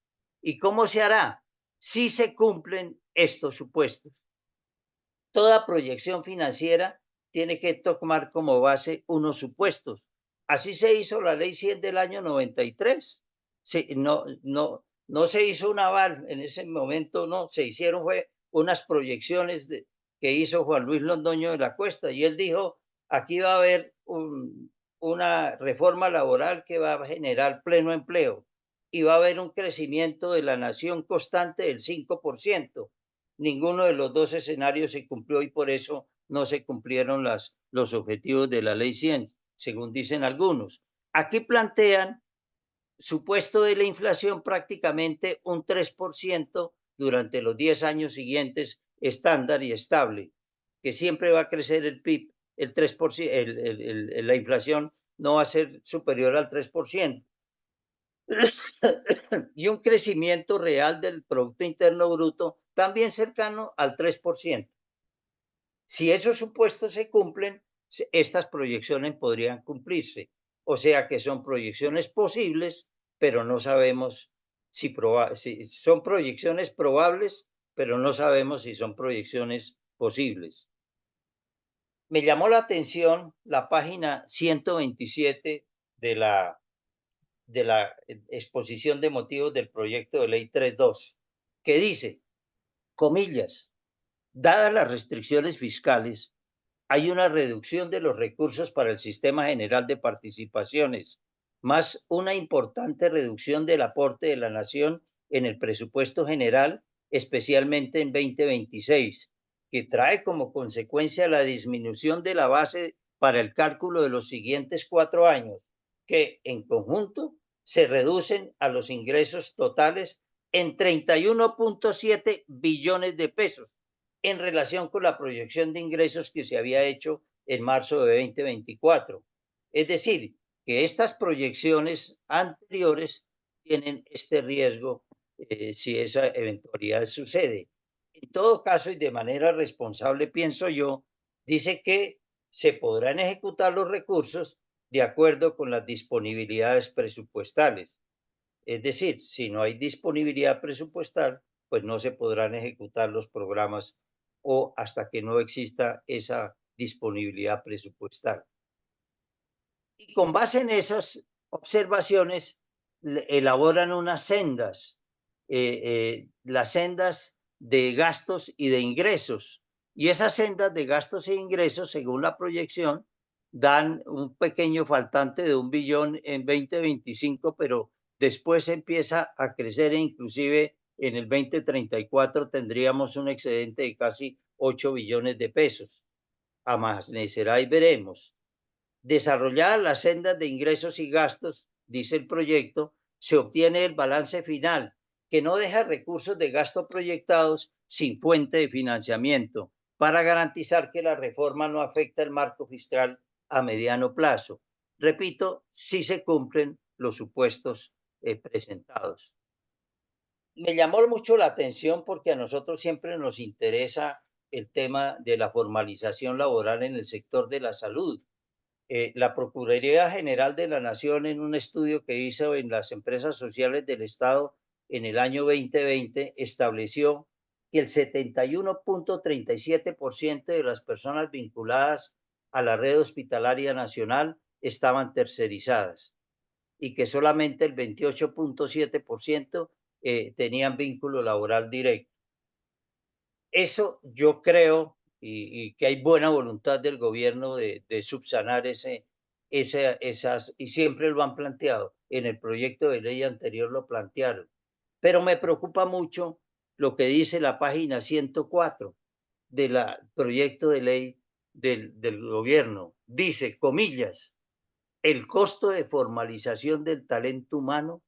¿Y cómo se hará? Si se cumplen estos supuestos. Toda proyección financiera tiene que tomar como base unos supuestos. Así se hizo la ley 100 del año 93. No se hizo un aval en ese momento, no, se hicieron unas proyecciones que hizo Juan Luis Londoño de la Cuesta, y él dijo, aquí va a haber una reforma laboral que va a generar pleno empleo y va a haber un crecimiento de la nación constante del 5%. Ninguno de los dos escenarios se cumplió y por eso no se cumplieron los objetivos de la ley 100, según dicen algunos. Aquí plantean supuesto de la inflación prácticamente un 3% durante los 10 años siguientes, estándar y estable, que siempre va a crecer el PIB, el 3%, la inflación no va a ser superior al 3%. Y un crecimiento real del Producto Interno Bruto también cercano al 3%. Si esos supuestos se cumplen, estas proyecciones podrían cumplirse. O sea que son proyecciones posibles, pero no sabemos si son proyecciones probables, pero no sabemos si son proyecciones posibles. Me llamó la atención la página 127 de la exposición de motivos del proyecto de ley 32, que dice, comillas, dadas las restricciones fiscales, hay una reducción de los recursos para el Sistema General de Participaciones, más una importante reducción del aporte de la nación en el presupuesto general, especialmente en 2026, que trae como consecuencia la disminución de la base para el cálculo de los siguientes 4 años, que en conjunto se reducen a los ingresos totales en 31.7 billones de pesos en relación con la proyección de ingresos que se había hecho en marzo de 2024. Es decir, que estas proyecciones anteriores tienen este riesgo si esa eventualidad sucede. En todo caso, y de manera responsable, pienso yo, dice que se podrán ejecutar los recursos de acuerdo con las disponibilidades presupuestales. Es decir, si no hay disponibilidad presupuestal, pues no se podrán ejecutar los programas o hasta que no exista esa disponibilidad presupuestal. Y con base en esas observaciones, elaboran unas sendas, las sendas de gastos y de ingresos. Y esas sendas de gastos e ingresos, según la proyección, dan un pequeño faltante de 1 billón en 2025, pero después empieza a crecer e inclusive en el 2034 tendríamos un excedente de casi 8 billones de pesos. Amanecerá y veremos. Desarrolladas las sendas de ingresos y gastos, dice el proyecto, se obtiene el balance final, que no deja recursos de gasto proyectados sin fuente de financiamiento, para garantizar que la reforma no afecta el marco fiscal a mediano plazo. Repito, si se cumplen los supuestos presentados. Me llamó mucho la atención porque a nosotros siempre nos interesa el tema de la formalización laboral en el sector de la salud. La Procuraduría General de la Nación, en un estudio que hizo en las empresas sociales del Estado en el año 2020, estableció que el 71.37% de las personas vinculadas a la red hospitalaria nacional estaban tercerizadas y que solamente el 28.7% tenían vínculo laboral directo. Eso yo creo y que hay buena voluntad del gobierno de subsanar esas, y siempre lo han planteado. En el proyecto de ley anterior lo plantearon. Pero me preocupa mucho lo que dice la página 104 del proyecto de ley del gobierno. Dice, comillas, el costo de formalización del talento humano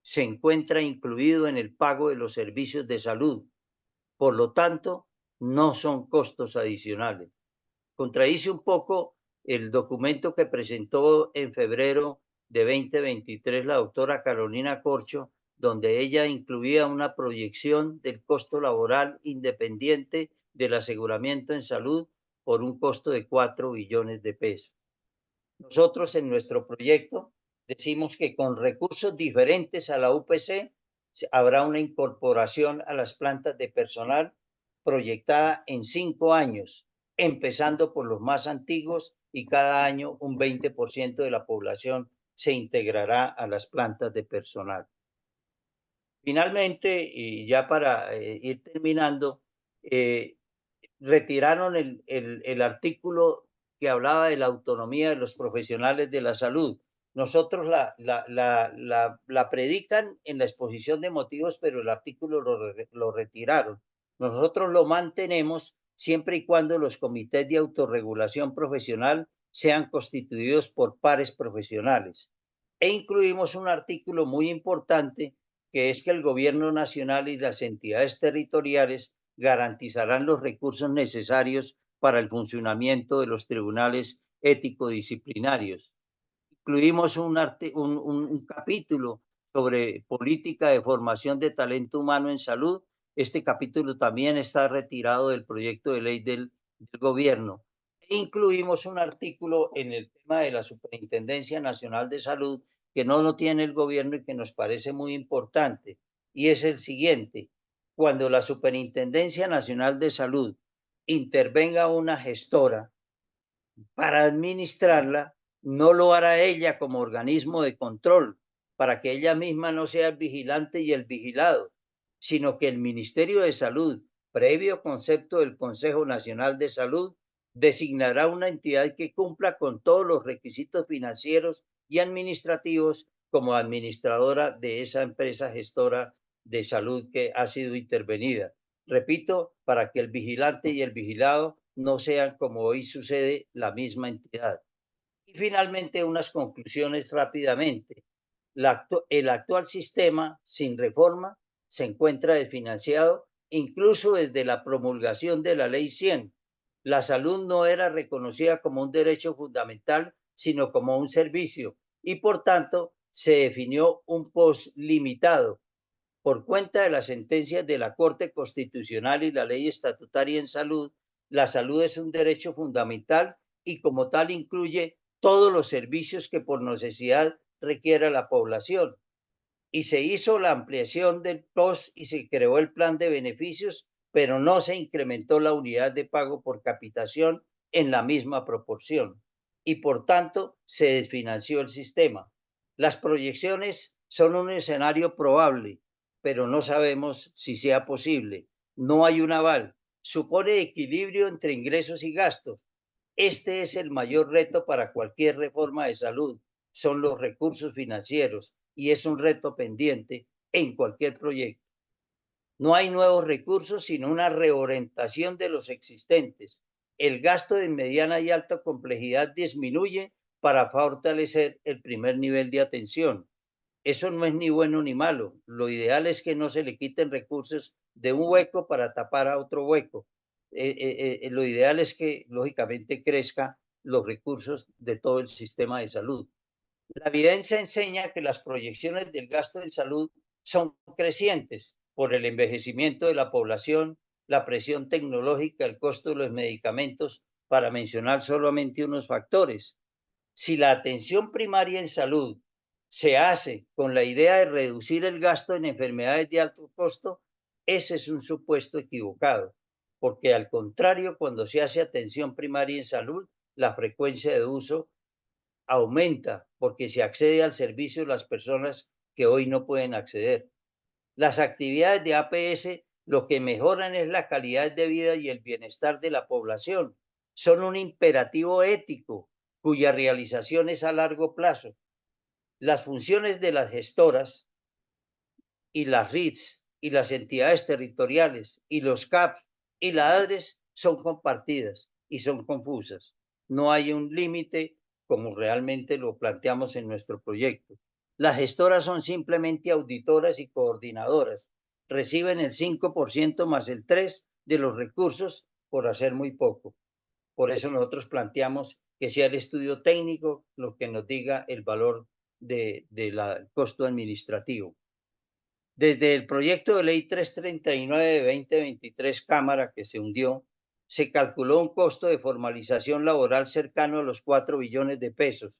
se encuentra incluido en el pago de los servicios de salud. Por lo tanto, no son costos adicionales. Contradice un poco el documento que presentó en febrero de 2023 la doctora Carolina Corcho, donde ella incluía una proyección del costo laboral independiente del aseguramiento en salud por un costo de 4 billones de pesos. Nosotros en nuestro proyecto decimos que con recursos diferentes a la UPC habrá una incorporación a las plantas de personal proyectada en 5 años, empezando por los más antiguos, y cada año un 20% de la población se integrará a las plantas de personal. Finalmente, y ya para ir terminando, retiraron el artículo que hablaba de la autonomía de los profesionales de la salud. Nosotros la predican en la exposición de motivos, pero el artículo lo retiraron. Nosotros lo mantenemos siempre y cuando los comités de autorregulación profesional sean constituidos por pares profesionales. E incluimos un artículo muy importante, que es que el gobierno nacional y las entidades territoriales garantizarán los recursos necesarios para el funcionamiento de los tribunales ético-disciplinarios. Incluimos un capítulo sobre política de formación de talento humano en salud. Este capítulo también está retirado del proyecto de ley del gobierno. E incluimos un artículo en el tema de la Superintendencia Nacional de Salud, que no lo tiene el gobierno y que nos parece muy importante, y es el siguiente: cuando la Superintendencia Nacional de Salud intervenga una gestora para administrarla, no lo hará ella como organismo de control, para que ella misma no sea el vigilante y el vigilado, sino que el Ministerio de Salud, previo concepto del Consejo Nacional de Salud, designará una entidad que cumpla con todos los requisitos financieros y administrativos como administradora de esa empresa gestora de salud que ha sido intervenida. Repito, para que el vigilante y el vigilado no sean, como hoy sucede, la misma entidad. Y finalmente, unas conclusiones rápidamente. El actual sistema, sin reforma, se encuentra desfinanciado, incluso desde la promulgación de la Ley 100. La salud no era reconocida como un derecho fundamental, sino como un servicio, y por tanto se definió un post limitado. Por cuenta de las sentencias de la Corte Constitucional y la Ley Estatutaria en Salud, la salud es un derecho fundamental y como tal incluye todos los servicios que por necesidad requiera la población. Y se hizo la ampliación del POS y se creó el plan de beneficios, pero no se incrementó la unidad de pago por capitación en la misma proporción. Y por tanto, se desfinanció el sistema. Las proyecciones son un escenario probable, pero no sabemos si sea posible. No hay un aval. Supone equilibrio entre ingresos y gastos. Este es el mayor reto para cualquier reforma de salud. Son los recursos financieros, y es un reto pendiente en cualquier proyecto. No hay nuevos recursos, sino una reorientación de los existentes. El gasto de mediana y alta complejidad disminuye para fortalecer el primer nivel de atención. Eso no es ni bueno ni malo. Lo ideal es que no se le quiten recursos de un hueco para tapar a otro hueco. Lo ideal es que, lógicamente, crezcan los recursos de todo el sistema de salud. La evidencia enseña que las proyecciones del gasto en salud son crecientes por el envejecimiento de la población, la presión tecnológica, el costo de los medicamentos, para mencionar solamente unos factores. Si la atención primaria en salud se hace con la idea de reducir el gasto en enfermedades de alto costo, ese es un supuesto equivocado, porque al contrario, cuando se hace atención primaria en salud, la frecuencia de uso aumenta porque se accede al servicio de las personas que hoy no pueden acceder. Las actividades de APS lo que mejoran es la calidad de vida y el bienestar de la población. Son un imperativo ético cuya realización es a largo plazo. Las funciones de las gestoras y las RITs y las entidades territoriales y los CAPs y la ADRES son compartidas y son confusas. No hay un límite como realmente lo planteamos en nuestro proyecto. Las gestoras son simplemente auditoras y coordinadoras. Reciben el 5% más el 3% de los recursos por hacer muy poco. Por eso nosotros planteamos que sea el estudio técnico lo que nos diga el valor del costo administrativo. Desde el proyecto de ley 339 de 2023 Cámara, que se hundió, se calculó un costo de formalización laboral cercano a los 4 billones de pesos.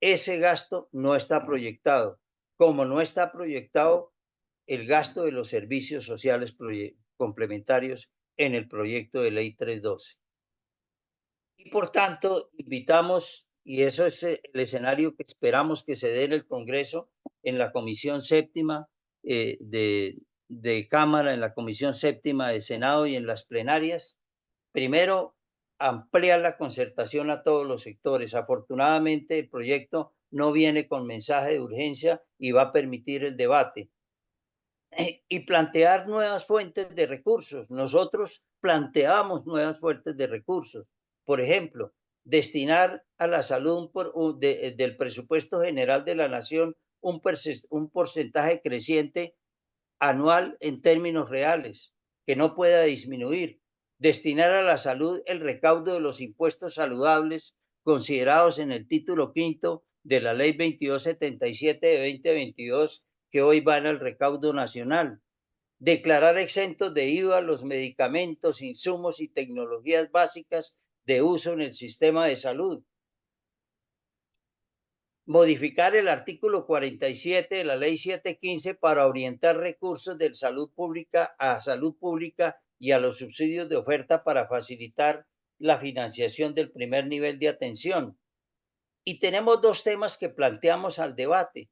Ese gasto no está proyectado, como no está proyectado el gasto de los servicios sociales complementarios en el proyecto de ley 312. Y por tanto, invitamos, y eso es el escenario que esperamos que se dé en el Congreso, en la Comisión Séptima de Cámara, en la Comisión Séptima de Senado y en las plenarias. Primero, ampliar la concertación a todos los sectores. Afortunadamente, el proyecto no viene con mensaje de urgencia y va a permitir el debate. Y plantear nuevas fuentes de recursos. Nosotros planteamos nuevas fuentes de recursos. Por ejemplo, destinar a la salud del presupuesto general de la nación un porcentaje creciente anual en términos reales, que no pueda disminuir. Destinar a la salud el recaudo de los impuestos saludables considerados en el título quinto de la ley 2277 de 2022, que hoy van al recaudo nacional. Declarar exentos de IVA los medicamentos, insumos y tecnologías básicas de uso en el sistema de salud. Modificar el artículo 47 de la ley 715 para orientar recursos de salud pública a salud pública y a los subsidios de oferta para facilitar la financiación del primer nivel de atención. Y tenemos dos temas que planteamos al debate.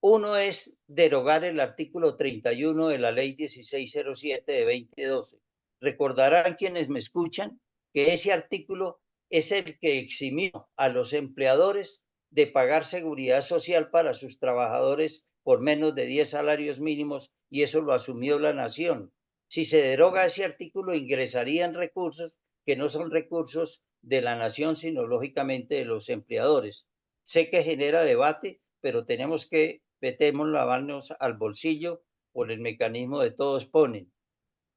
Uno es derogar el artículo 31 de la ley 1607 de 2012. Recordarán quienes me escuchan que ese artículo es el que eximió a los empleadores de pagar seguridad social para sus trabajadores por menos de 10 salarios mínimos, y eso lo asumió la nación. Si se deroga ese artículo, ingresarían recursos que no son recursos de la nación, sino lógicamente de los empleadores. Sé que genera debate, pero tenemos que metemos las manos al bolsillo por el mecanismo de todos ponen.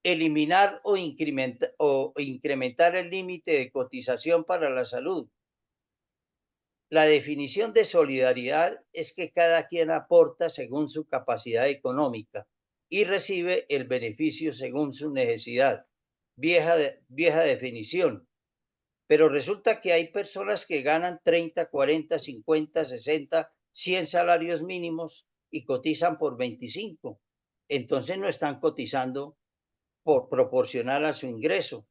Eliminar o incrementar el límite de cotización para la salud. La definición de solidaridad es que cada quien aporta según su capacidad económica y recibe el beneficio según su necesidad. Vieja definición. Pero resulta que hay personas que ganan 30, 40, 50, 60, 100 salarios mínimos y cotizan por 25. Entonces no están cotizando por proporcional a su ingreso.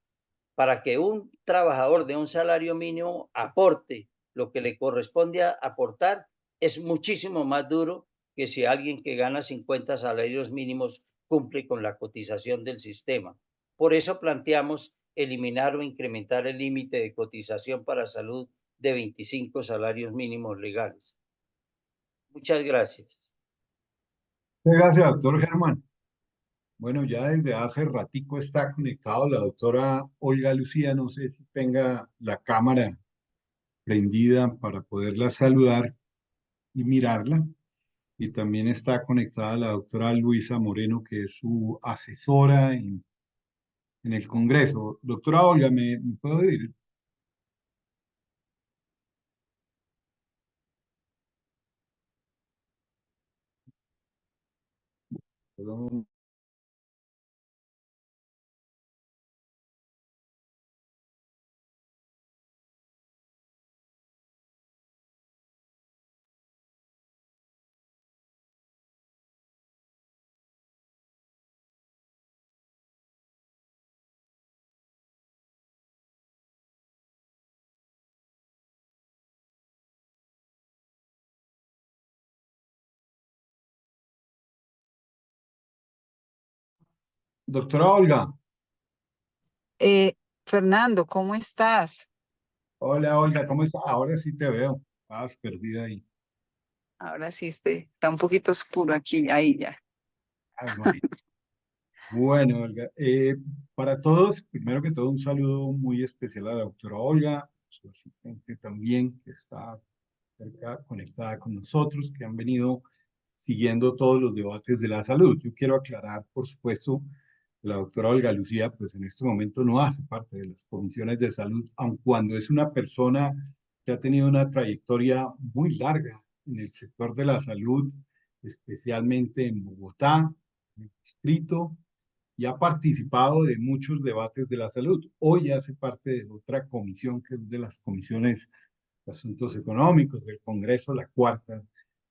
Para que un trabajador de un salario mínimo aporte lo que le corresponde a aportar, es muchísimo más duro que si alguien que gana 50 salarios mínimos cumple con la cotización del sistema. Por eso planteamos eliminar o incrementar el límite de cotización para salud de 25 salarios mínimos legales. Muchas gracias. Muchas gracias, doctor Germán. Bueno, ya desde hace ratico está conectado la doctora Olga Lucía. No sé si tenga la cámara prendida para poderla saludar y mirarla. Y también está conectada la doctora Luisa Moreno, que es su asesora en el Congreso. Doctora Olga, ¿me puedo oír? Perdón. Doctora Olga, Eh, Fernando, ¿cómo estás? hola Olga, ¿cómo está? Ahora sí te veo, estabas perdida ahí. Ahora sí está un poquito oscuro aquí, ahí ya. Ay, María. Bueno, Olga, para todos, primero que todo, un saludo muy especial a la doctora Olga, su asistente también, que está cerca, conectada con nosotros, que han venido siguiendo todos los debates de la salud. Yo quiero aclarar, por supuesto, la doctora Olga Lucía, pues en este momento no hace parte de las comisiones de salud, aun cuando es una persona que ha tenido una trayectoria muy larga en el sector de la salud, especialmente en Bogotá, en el distrito, y ha participado de muchos debates de la salud. Hoy hace parte de otra comisión, que es de las comisiones de Asuntos Económicos del Congreso, la cuarta,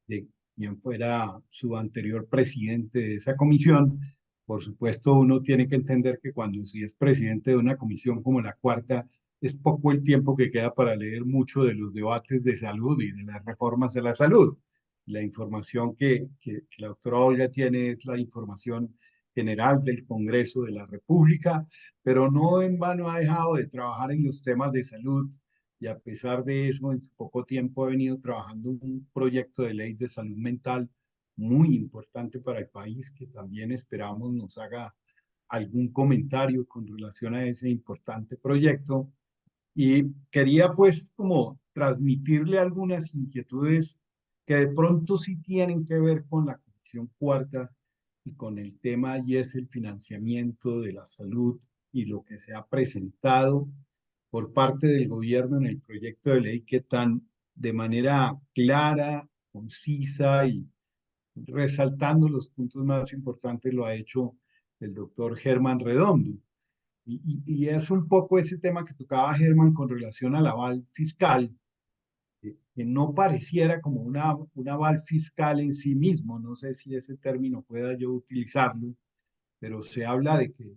de quien fuera su anterior presidente de esa comisión. Por supuesto, uno tiene que entender que cuando sí es presidente de una comisión como la cuarta, es poco el tiempo que queda para leer mucho de los debates de salud y de las reformas de la salud. La información que la doctora Olga tiene es la información general del Congreso de la República, pero no en vano ha dejado de trabajar en los temas de salud y a pesar de eso, en poco tiempo ha venido trabajando un proyecto de ley de salud mental muy importante para el país, que también esperamos nos haga algún comentario con relación a ese importante proyecto. Y quería pues como transmitirle algunas inquietudes que de pronto sí tienen que ver con la Comisión Cuarta y con el tema y es el financiamiento de la salud y lo que se ha presentado por parte del gobierno en el proyecto de ley que tan de manera clara, concisa y resaltando los puntos más importantes lo ha hecho el doctor Germán Redondo. Y es un poco ese tema que tocaba Germán con relación al aval fiscal, que no pareciera como un aval fiscal en sí mismo, no sé si ese término pueda yo utilizarlo, pero se habla de que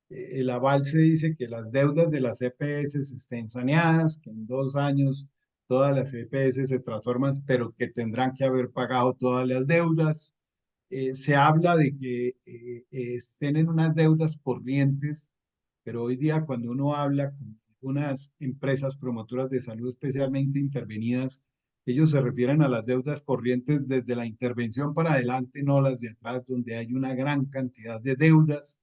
el aval se dice que las deudas de las EPS estén saneadas, que en 2 años todas las EPS se transforman, pero que tendrán que haber pagado todas las deudas. Se habla de que estén en unas deudas corrientes, pero hoy día cuando uno habla con unas empresas promotoras de salud especialmente intervenidas, ellos se refieren a las deudas corrientes desde la intervención para adelante, no las de atrás, donde hay una gran cantidad de deudas.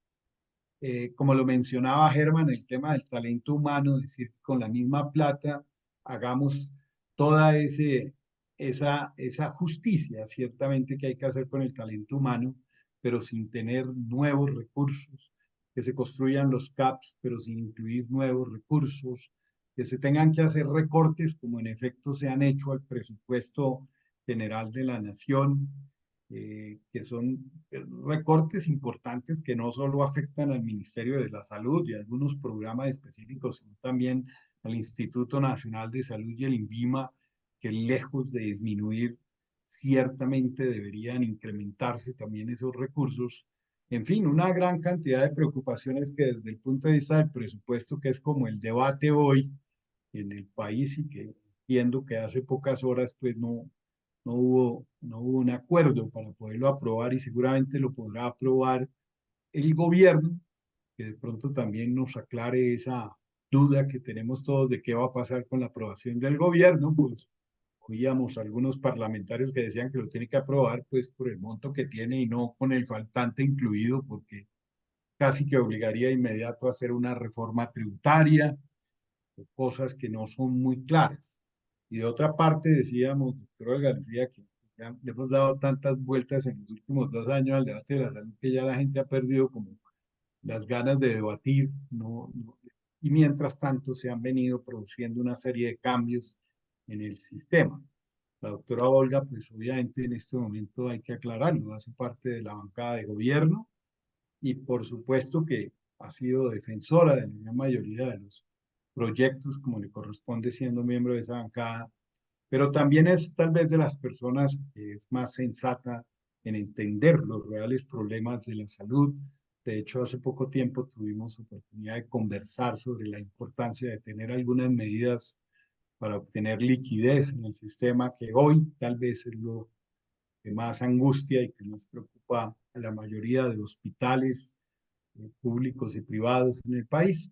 Como lo mencionaba Germán, el tema del talento humano, es decir, con la misma plata hagamos toda esa justicia, ciertamente que hay que hacer con el talento humano, pero sin tener nuevos recursos, que se construyan los CAPS, pero sin incluir nuevos recursos, que se tengan que hacer recortes como en efecto se han hecho al presupuesto general de la nación, que son recortes importantes que no solo afectan al Ministerio de la Salud y a algunos programas específicos, sino también al Instituto Nacional de Salud y el INVIMA, que lejos de disminuir, ciertamente deberían incrementarse también esos recursos. En fin, una gran cantidad de preocupaciones que desde el punto de vista del presupuesto, que es como el debate hoy en el país y que entiendo que hace pocas horas pues no hubo un acuerdo para poderlo aprobar y seguramente lo podrá aprobar el gobierno, que de pronto también nos aclare esa duda que tenemos todos de qué va a pasar con la aprobación del gobierno, pues oíamos algunos parlamentarios que decían que lo tiene que aprobar pues por el monto que tiene y no con el faltante incluido, porque casi que obligaría de inmediato a hacer una reforma tributaria, cosas que no son muy claras. Y de otra parte decíamos, doctor García, que ya le hemos dado tantas vueltas en los últimos 2 años al debate de la salud que ya la gente ha perdido como las ganas de debatir, y mientras tanto se han venido produciendo una serie de cambios en el sistema. La doctora Olga, pues obviamente en este momento hay que aclararlo, hace parte de la bancada de gobierno y por supuesto que ha sido defensora de la gran mayoría de los proyectos como le corresponde siendo miembro de esa bancada, pero también es tal vez de las personas que es más sensata en entender los reales problemas de la salud. De hecho, hace poco tiempo tuvimos oportunidad de conversar sobre la importancia de tener algunas medidas para obtener liquidez en el sistema, que hoy tal vez es lo que más angustia y que más preocupa a la mayoría de hospitales, públicos y privados en el país.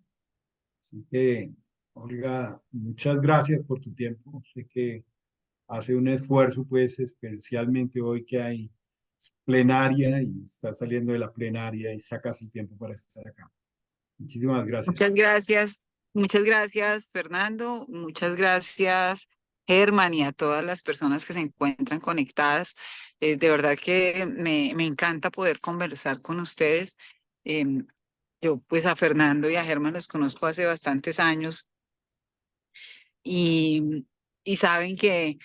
Así que, Olga, muchas gracias por tu tiempo. Sé que hace un esfuerzo, pues, especialmente hoy que hay plenaria y estás saliendo de la plenaria y sacas el tiempo para estar acá. Muchísimas gracias. Muchas gracias, Fernando, muchas gracias, Germán, y a todas las personas que se encuentran conectadas. De verdad que me encanta poder conversar con ustedes. Em, yo pues a Fernando y a Germán los conozco hace bastantes años y, y saben que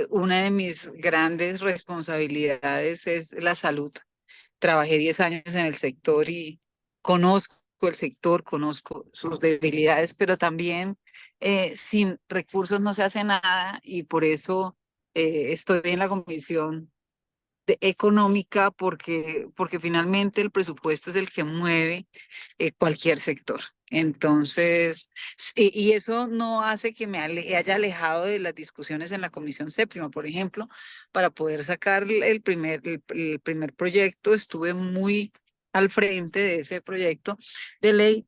una de mis grandes responsabilidades es la salud. Trabajé 10 años en el sector y conozco el sector, conozco sus debilidades, pero también sin recursos no se hace nada y por eso estoy en la comisión económica porque finalmente el presupuesto es el que mueve cualquier sector. Entonces, y eso no hace que me haya alejado de las discusiones en la Comisión Séptima, por ejemplo, para poder sacar el primer proyecto, estuve muy al frente de ese proyecto de ley.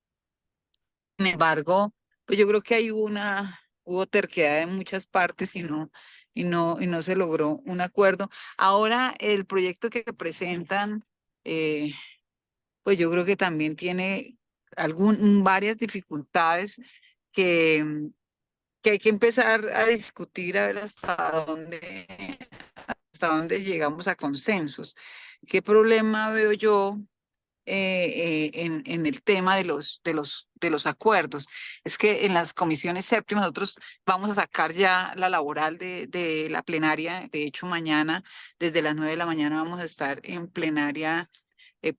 Sin embargo, pues yo creo que hubo terquedad en muchas partes y no se logró un acuerdo. Ahora, el proyecto que presentan, eh, pues yo creo que también tiene varias dificultades que, que hay que empezar a discutir a ver hasta dónde llegamos a consensos. ¿Qué problema veo yo en el tema de los acuerdos? Es que en las comisiones séptimas nosotros vamos a sacar ya la laboral de la plenaria. De hecho, mañana, desde las 9 de la mañana, vamos a estar en plenaria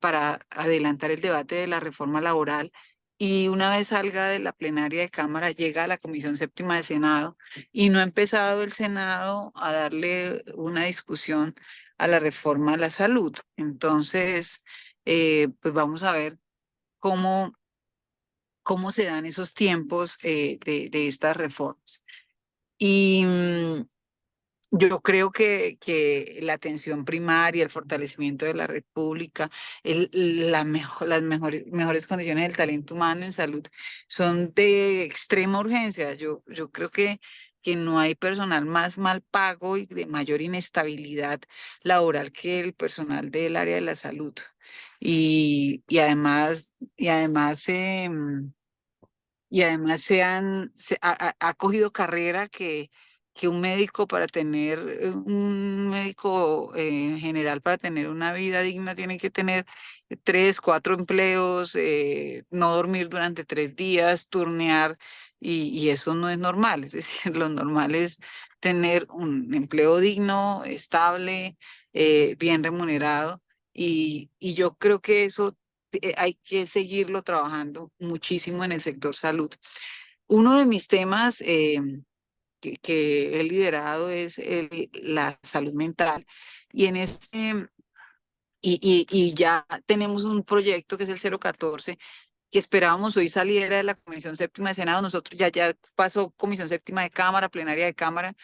para adelantar el debate de la reforma laboral. Y una vez salga de la plenaria de Cámara, llega a la Comisión Séptima de Senado y no ha empezado el Senado a darle una discusión a la reforma a la salud. Entonces, pues vamos a ver cómo, cómo se dan esos tiempos de estas reformas. Y yo creo que la atención primaria, el fortalecimiento de la República, las mejores condiciones del talento humano en salud son de extrema urgencia. Yo creo que no hay personal más mal pago y de mayor inestabilidad laboral que el personal del área de la salud. Y además ha cogido carrera que un médico para tener, un médico general para tener una vida digna tiene que tener 3, 4 empleos, no dormir durante 3 días, turnear, y eso no es normal. Es decir, lo normal es tener un empleo digno, estable, bien remunerado, y yo creo que eso hay que seguirlo trabajando muchísimo en el sector salud. Uno de mis temas que he liderado es la salud mental y y ya tenemos un proyecto que es el 014 que esperábamos hoy saliera de la Comisión Séptima de Senado. Nosotros ya pasó Comisión Séptima de Cámara, plenaria de Cámara,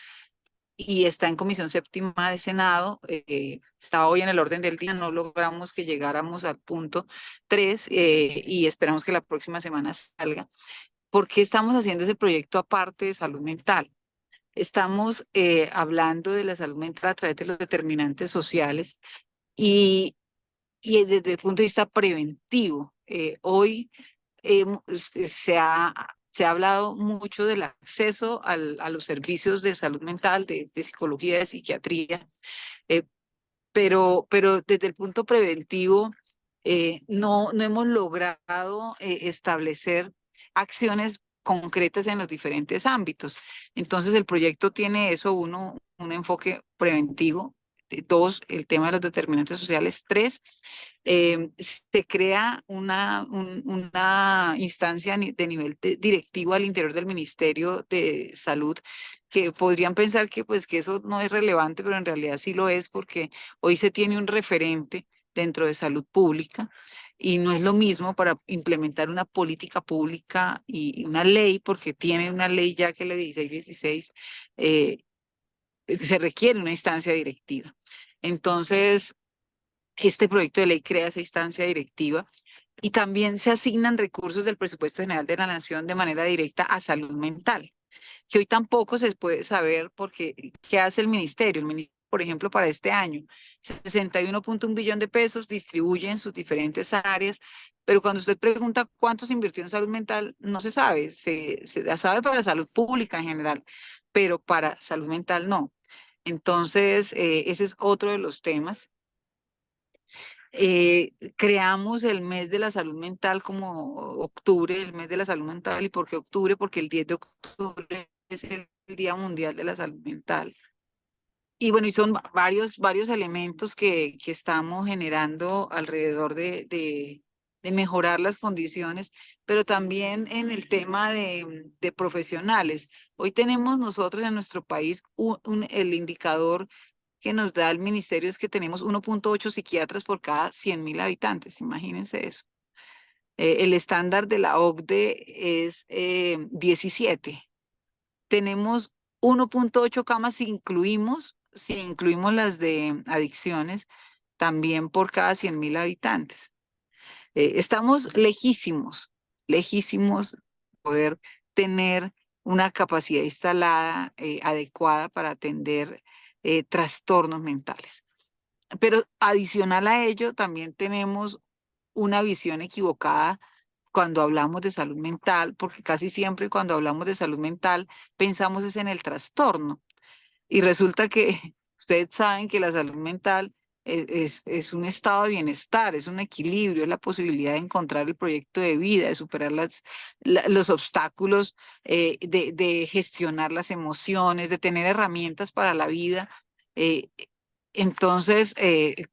y está en Comisión Séptima de Senado. Estaba hoy en el orden del día, no logramos que llegáramos al punto 3 y esperamos que la próxima semana salga. ¿Por qué estamos haciendo ese proyecto aparte de salud mental? Estamos hablando de la salud mental a través de los determinantes sociales y, y desde el punto de vista preventivo. Hoy se ha hablado mucho del acceso a los servicios de salud mental, de psicología, de psiquiatría, eh, pero desde el punto preventivo no hemos logrado establecer acciones concretas en los diferentes ámbitos. Entonces el proyecto tiene eso: uno, un enfoque preventivo; dos, el tema de los determinantes sociales; tres, se crea una instancia de nivel directivo al interior del Ministerio de Salud, que podrían pensar que, pues, que eso no es relevante, pero en realidad sí lo es, porque hoy se tiene un referente dentro de salud pública y no es lo mismo para implementar una política pública y una ley, porque tiene una ley ya que la 1616, se requiere una instancia directiva. Entonces, este proyecto de ley crea esa instancia directiva Y también se asignan recursos del presupuesto general de la Nación de manera directa a salud mental, que hoy tampoco se puede saber porque ¿qué hace el ministerio? El ministerio, por ejemplo, para este año, 61.1 billón de pesos distribuye en sus diferentes áreas, pero cuando usted pregunta cuánto se invirtió en salud mental, no se sabe, se sabe para salud pública en general, pero para salud mental no. Entonces, ese es otro de los temas. Creamos el mes de la salud mental como octubre, el mes de la salud mental. ¿Y por qué octubre? Porque el 10 de octubre es el Día Mundial de la Salud Mental. Y bueno, y son varios elementos que estamos generando alrededor de mejorar las condiciones, pero también en el tema de profesionales. Hoy tenemos nosotros en nuestro país el indicador que nos da el ministerio es que tenemos 1.8 psiquiatras por cada 100.000 habitantes, imagínense eso. El estándar de la OCDE es 17. Tenemos 1.8 camas si incluimos las de adicciones, también por cada 100.000 habitantes. Estamos lejísimos de poder tener una capacidad instalada adecuada para atender trastornos mentales. Pero adicional a ello, también tenemos una visión equivocada cuando hablamos de salud mental, porque casi siempre cuando hablamos de salud mental pensamos es en el trastorno. Y resulta que ustedes saben que la salud mental es un estado de bienestar, es un equilibrio, es la posibilidad de encontrar el proyecto de vida, de superar los obstáculos, de gestionar las emociones, de tener herramientas para la vida. Entonces,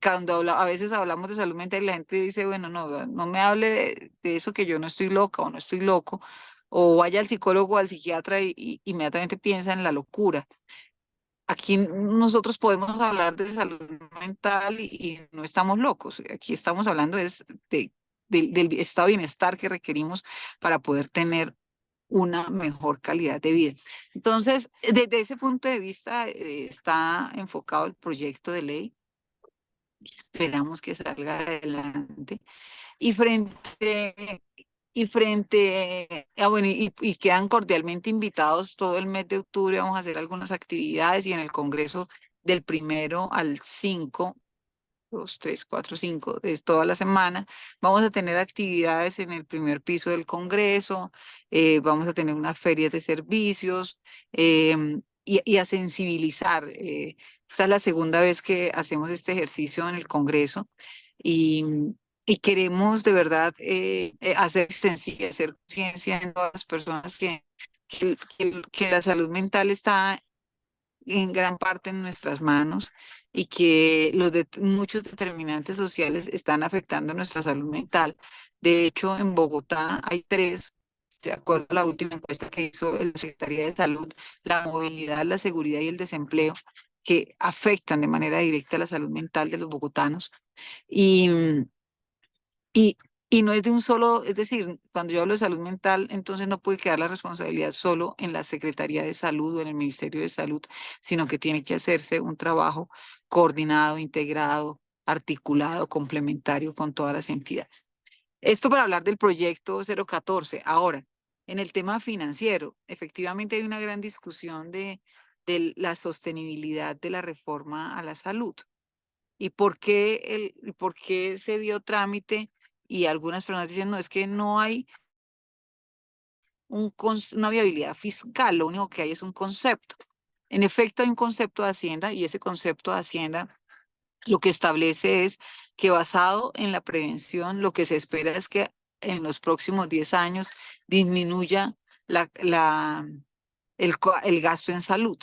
cuando a veces hablamos de salud mental y la gente dice, bueno, no me hable de eso que yo no estoy loca o no estoy loco, o vaya al psicólogo o al psiquiatra y inmediatamente piensa en la locura. Aquí nosotros podemos hablar de salud mental y no estamos locos. Aquí estamos hablando del estado de bienestar que requerimos para poder tener una mejor calidad de vida. Entonces, desde ese punto de vista está enfocado el proyecto de ley. Esperamos que salga adelante. Y bueno, y quedan cordialmente invitados todo el mes de octubre. Vamos a hacer algunas actividades y en el Congreso del 1 al 5, 2, 3, 4, 5, es toda la semana. Vamos a tener actividades en el primer piso del Congreso, vamos a tener unas ferias de servicios y a sensibilizar. Esta es la segunda vez que hacemos este ejercicio en el Congreso y queremos de verdad hacer conciencia en todas las personas que la salud mental está en gran parte en nuestras manos y que muchos determinantes sociales están afectando nuestra salud mental. De hecho, en Bogotá hay 3, de acuerdo a la última encuesta que hizo la Secretaría de Salud, la movilidad, la seguridad y el desempleo, que afectan de manera directa la salud mental de los bogotanos. Y, y no es de un solo, es decir, cuando yo hablo de salud mental, entonces no puede quedar la responsabilidad solo en la Secretaría de Salud o en el Ministerio de Salud, sino que tiene que hacerse un trabajo coordinado, integrado, articulado, complementario con todas las entidades. Esto para hablar del proyecto 014. Ahora, en el tema financiero, efectivamente hay una gran discusión de la sostenibilidad de la reforma a la salud. ¿Y por qué se dio trámite? Y algunas personas dicen, no, es que no hay una viabilidad fiscal, lo único que hay es un concepto. En efecto, hay un concepto de Hacienda y ese concepto de Hacienda lo que establece es que basado en la prevención, lo que se espera es que en los próximos 10 años disminuya el gasto en salud.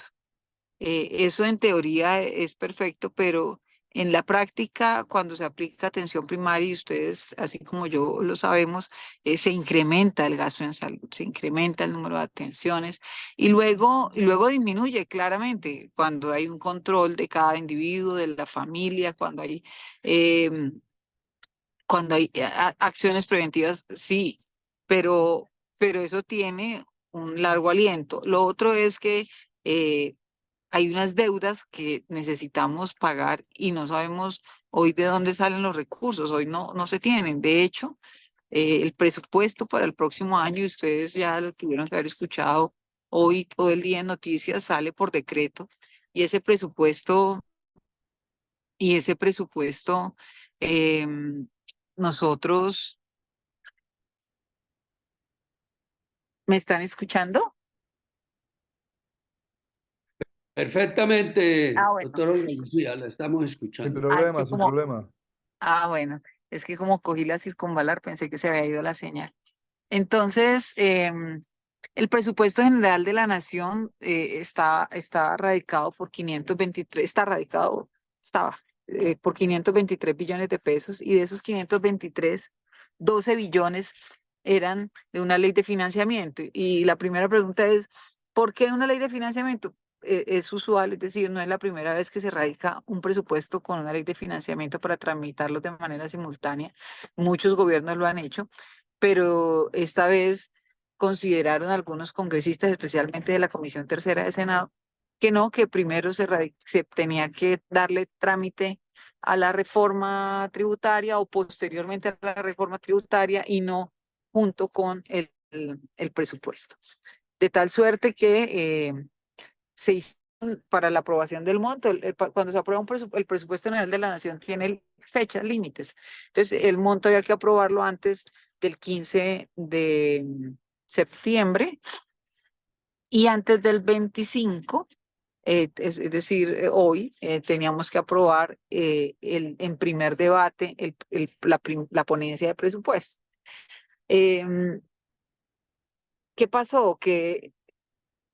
Eso en teoría es perfecto, pero en la práctica, cuando se aplica atención primaria, y ustedes, así como yo lo sabemos, se incrementa el gasto en salud, se incrementa el número de atenciones y luego disminuye claramente cuando hay un control de cada individuo, de la familia, cuando hay acciones preventivas, sí, pero eso tiene un largo aliento. Lo otro es que hay unas deudas que necesitamos pagar y no sabemos hoy de dónde salen los recursos, hoy no se tienen. De hecho, El presupuesto para el próximo año, y ustedes ya lo tuvieron que haber escuchado hoy todo el día en noticias, sale por decreto, y ese presupuesto, em, nosotros, ¿me están escuchando? Perfectamente, Ah, bueno. doctor Olga Lucía, la estamos Sin escuchando. problema, que sin como- problema. Bueno, es que como cogí la circunvalar, pensé que se había ido la señal. Entonces, el presupuesto general de la nación está radicado por 523, estaba por 523 billones de pesos, y de esos 523, 12 billones eran de una ley de financiamiento. Y la primera pregunta es, ¿por qué una ley de financiamiento? Es usual, es decir, no es la primera vez que se radica un presupuesto con una ley de financiamiento para tramitarlo de manera simultánea. Muchos gobiernos lo han hecho, pero esta vez consideraron algunos congresistas, especialmente de la Comisión Tercera de Senado, que no, que primero se tenía que darle trámite a la reforma tributaria o posteriormente a la reforma tributaria, y no junto con el presupuesto. De tal suerte que se hizo para la aprobación del monto. Cuando se aprueba el presupuesto general de la nación tiene fechas límites. Entonces, el monto había que aprobarlo antes del 15 de septiembre, y antes del 25, es decir, hoy, teníamos que aprobar en primer debate la ponencia de presupuesto. ¿Qué pasó? Que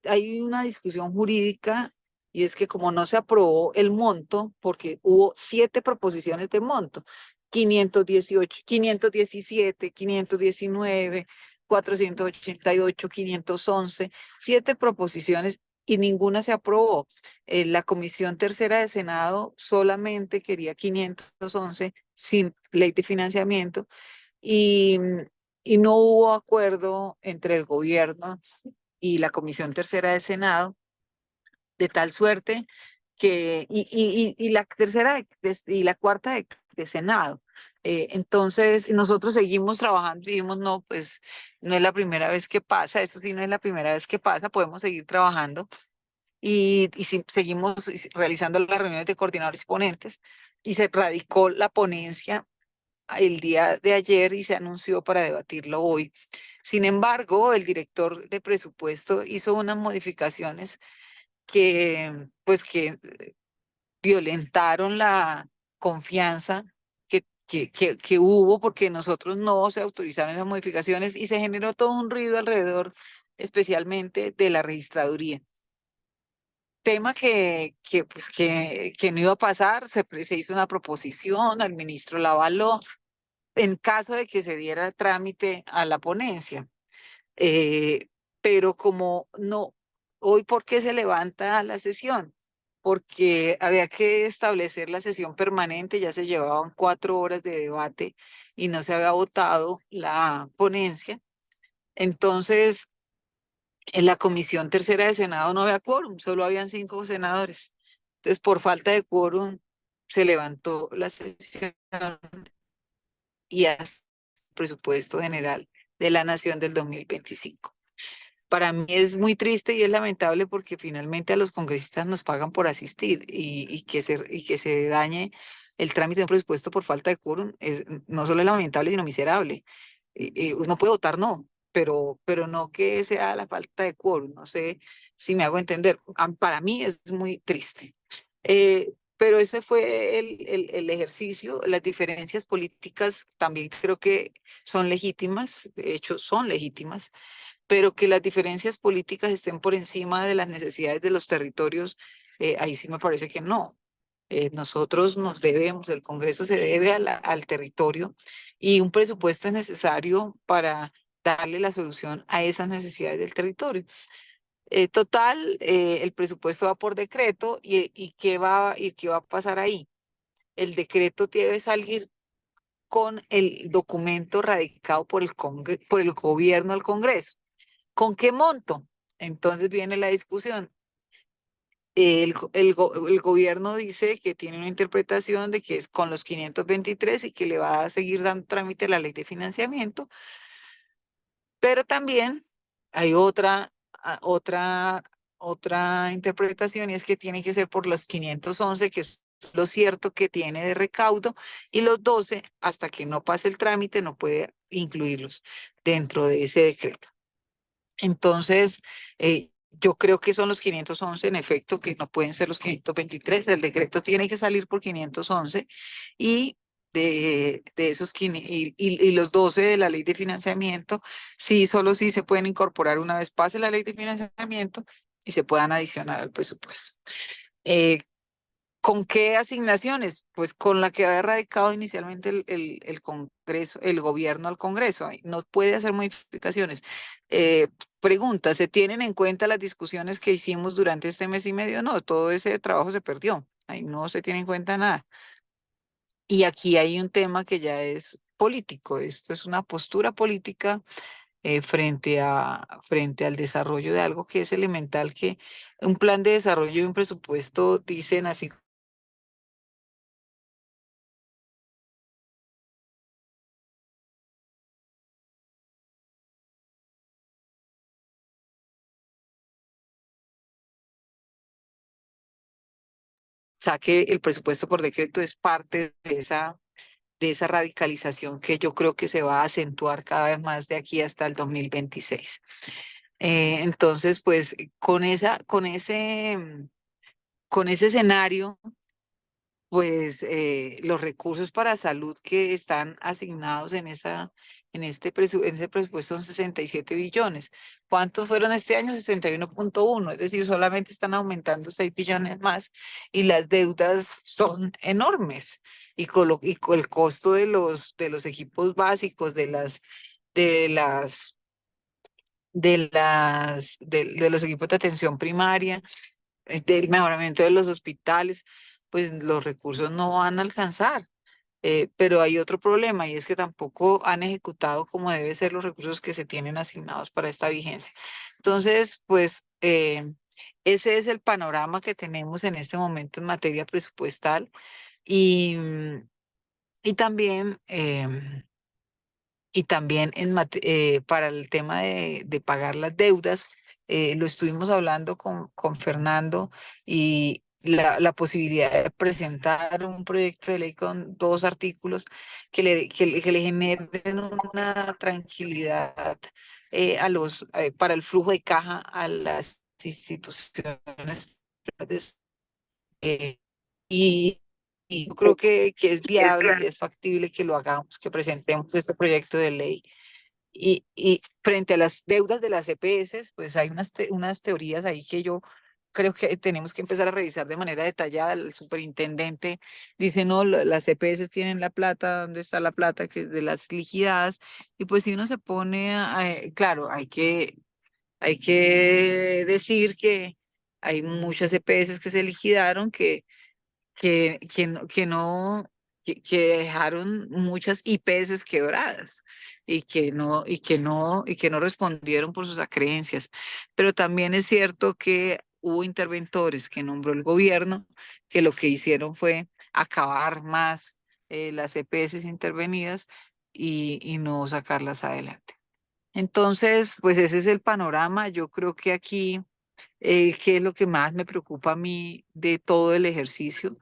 hay una discusión jurídica, y es que como no se aprobó el monto, porque hubo 7 proposiciones de monto, 518, 517, 519, 488, 511, 7 proposiciones, y ninguna se aprobó. La Comisión Tercera de Senado solamente quería 511 sin ley de financiamiento, y, y no hubo acuerdo entre el gobierno y la Comisión Tercera de Senado, de tal suerte que, y la tercera y la cuarta de Senado. Entonces, nosotros seguimos trabajando y dijimos, no, pues no es la primera vez que pasa, eso sí no es la primera vez que pasa, podemos seguir trabajando, y seguimos realizando las reuniones de coordinadores y ponentes, y se radicó la ponencia el día de ayer y se anunció para debatirlo hoy. Sin embargo, el director de presupuesto hizo unas modificaciones que violentaron la confianza que hubo, porque nosotros no se autorizaron esas modificaciones, y se generó todo un ruido alrededor, especialmente de la registraduría. Tema que no iba a pasar. Se hizo una proposición, el ministro la avaló en caso de que se diera trámite a la ponencia. Pero como no, hoy, ¿por qué se levanta la sesión? Porque había que establecer la sesión permanente, ya se llevaban 4 horas de debate y no se había votado la ponencia. Entonces, en la Comisión Tercera de Senado no había quórum, solo habían 5 senadores. Entonces, por falta de quórum, se levantó la sesión y hasta el presupuesto general de la Nación del 2025. Para mí es muy triste y es lamentable, porque finalmente a los congresistas nos pagan por asistir, y que se dañe el trámite de un presupuesto por falta de quórum no solo es lamentable, sino miserable. Uno puede votar no, pero no que sea la falta de quórum. No sé si me hago entender. Para mí es muy triste. Pero ese fue el ejercicio. Las diferencias políticas también creo que son legítimas, de hecho son legítimas, pero que las diferencias políticas estén por encima de las necesidades de los territorios, ahí sí me parece que no. Nosotros nos debemos, el Congreso se debe al territorio, y un presupuesto es necesario para darle la solución a esas necesidades del territorio. Total, el presupuesto va por decreto, y ¿qué va a pasar ahí? El decreto debe salir con el documento radicado por por el gobierno al Congreso. ¿Con qué monto? Entonces viene la discusión. el gobierno dice que tiene una interpretación de que es con los 523 y que le va a seguir dando trámite a la ley de financiamiento, pero también hay otra interpretación, y es que tiene que ser por los 511, que es lo cierto que tiene de recaudo, y los 12, hasta que no pase el trámite, no puede incluirlos dentro de ese decreto. Entonces, yo creo que son los 511, en efecto, que no pueden ser los 523. El decreto tiene que salir por 511, y de esos y los 12 de la ley de financiamiento, sí, solo sí se pueden incorporar una vez pase la ley de financiamiento y se puedan adicionar al presupuesto. ¿Con qué asignaciones? Pues con la que había radicado inicialmente el Congreso, el gobierno al Congreso. Ahí no puede hacer modificaciones. Pregunta, ¿se tienen en cuenta las discusiones que hicimos durante este mes y medio? No, todo ese trabajo se perdió. Ahí no se tiene en cuenta nada. Y aquí hay un tema que ya es político. Esto es una postura política frente al desarrollo de algo que es elemental, que un plan de desarrollo y un presupuesto dicen así. Saque el presupuesto por decreto es parte de esa radicalización que yo creo que se va a acentuar cada vez más de aquí hasta el 2026. Entonces, pues con ese escenario, pues los recursos para salud que están asignados en ese presupuesto son 67 billones. ¿Cuántos fueron este año? 61.1, es decir, solamente están aumentando 6 billones más, y las deudas son enormes. Y con el costo de los equipos básicos, de los equipos de atención primaria, del mejoramiento de los hospitales, pues los recursos no van a alcanzar. Pero hay otro problema, y es que tampoco han ejecutado como debe ser los recursos que se tienen asignados para esta vigencia. Entonces, pues ese es el panorama que tenemos en este momento en materia presupuestal, y, y también... y también para el tema de pagar las deudas, lo estuvimos hablando con Fernando, y la posibilidad de presentar un proyecto de ley con 2 artículos que le generen una tranquilidad para el flujo de caja a las instituciones. eh, y, y yo creo que es viable y es factible que lo hagamos, que presentemos este proyecto de ley. Y frente a las deudas de las EPS, pues hay unas teorías ahí que yo creo que tenemos que empezar a revisar de manera detallada. El superintendente dice, no, las EPS tienen la plata, ¿dónde está la plata que es de las liquidadas? Y pues si uno se pone, claro, hay que decir que hay muchas EPS que se liquidaron, que dejaron muchas IPS quebradas, y que no respondieron por sus acreencias. Pero también es cierto que hubo interventores que nombró el gobierno, que lo que hicieron fue acabar más las EPS intervenidas, y no sacarlas adelante. Entonces, pues ese es el panorama. Yo creo que aquí, ¿qué es lo que más me preocupa a mí de todo el ejercicio?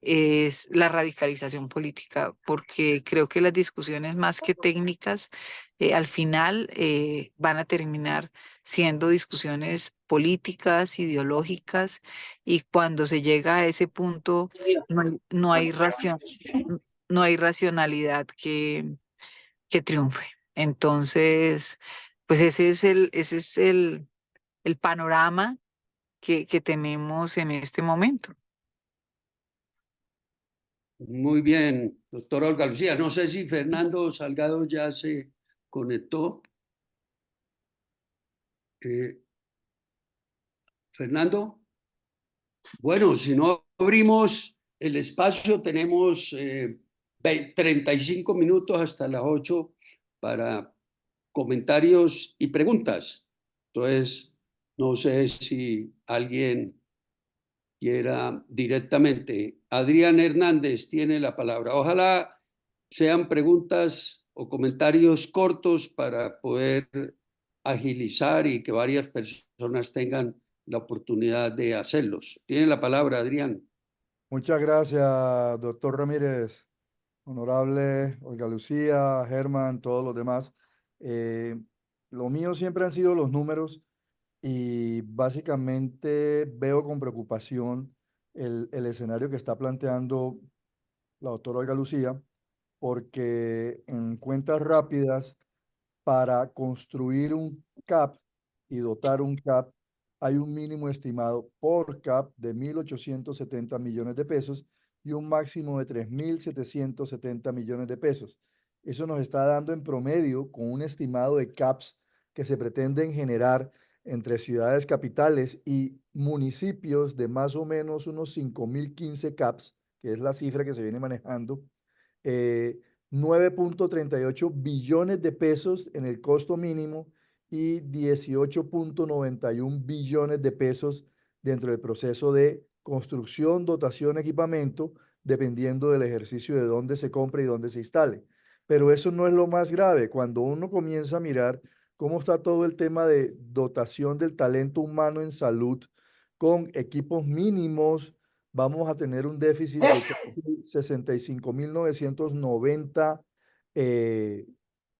Es la radicalización política, porque creo que las discusiones, más que técnicas, al final van a terminar siendo discusiones políticas, ideológicas, y cuando se llega a ese punto no hay racionalidad que triunfe. Entonces, pues ese es el panorama que tenemos en este momento. Muy bien, doctora Olga Lucía. No sé si Fernando Salgado ya se conectó. Fernando. Bueno, si no abrimos el espacio, tenemos 35 minutos hasta las 8 para comentarios y preguntas. Entonces, no sé si alguien quiera directamente. Adrián Hernández tiene la palabra. Ojalá sean preguntas o comentarios cortos para poder agilizar y que varias personas tengan la oportunidad de hacerlos. Tiene la palabra, Adrián. Muchas gracias, doctor Ramírez, honorable Olga Lucía, Germán, todos los demás. Lo mío siempre han sido los números y básicamente veo con preocupación el escenario que está planteando la doctora Olga Lucía, porque en cuentas rápidas, para construir un CAP y dotar un CAP, hay un mínimo estimado por CAP de 1.870 millones de pesos y un máximo de 3.770 millones de pesos. Eso nos está dando en promedio, con un estimado de CAPs que se pretenden generar entre ciudades capitales y municipios de más o menos unos 5.015 CAPs, que es la cifra que se viene manejando, 9.38 billones de pesos en el costo mínimo y 18.91 billones de pesos dentro del proceso de construcción, dotación, equipamiento, dependiendo del ejercicio de dónde se compre y dónde se instale. Pero eso no es lo más grave. Cuando uno comienza a mirar cómo está todo el tema de dotación del talento humano en salud con equipos mínimos, vamos a tener un déficit de 65.990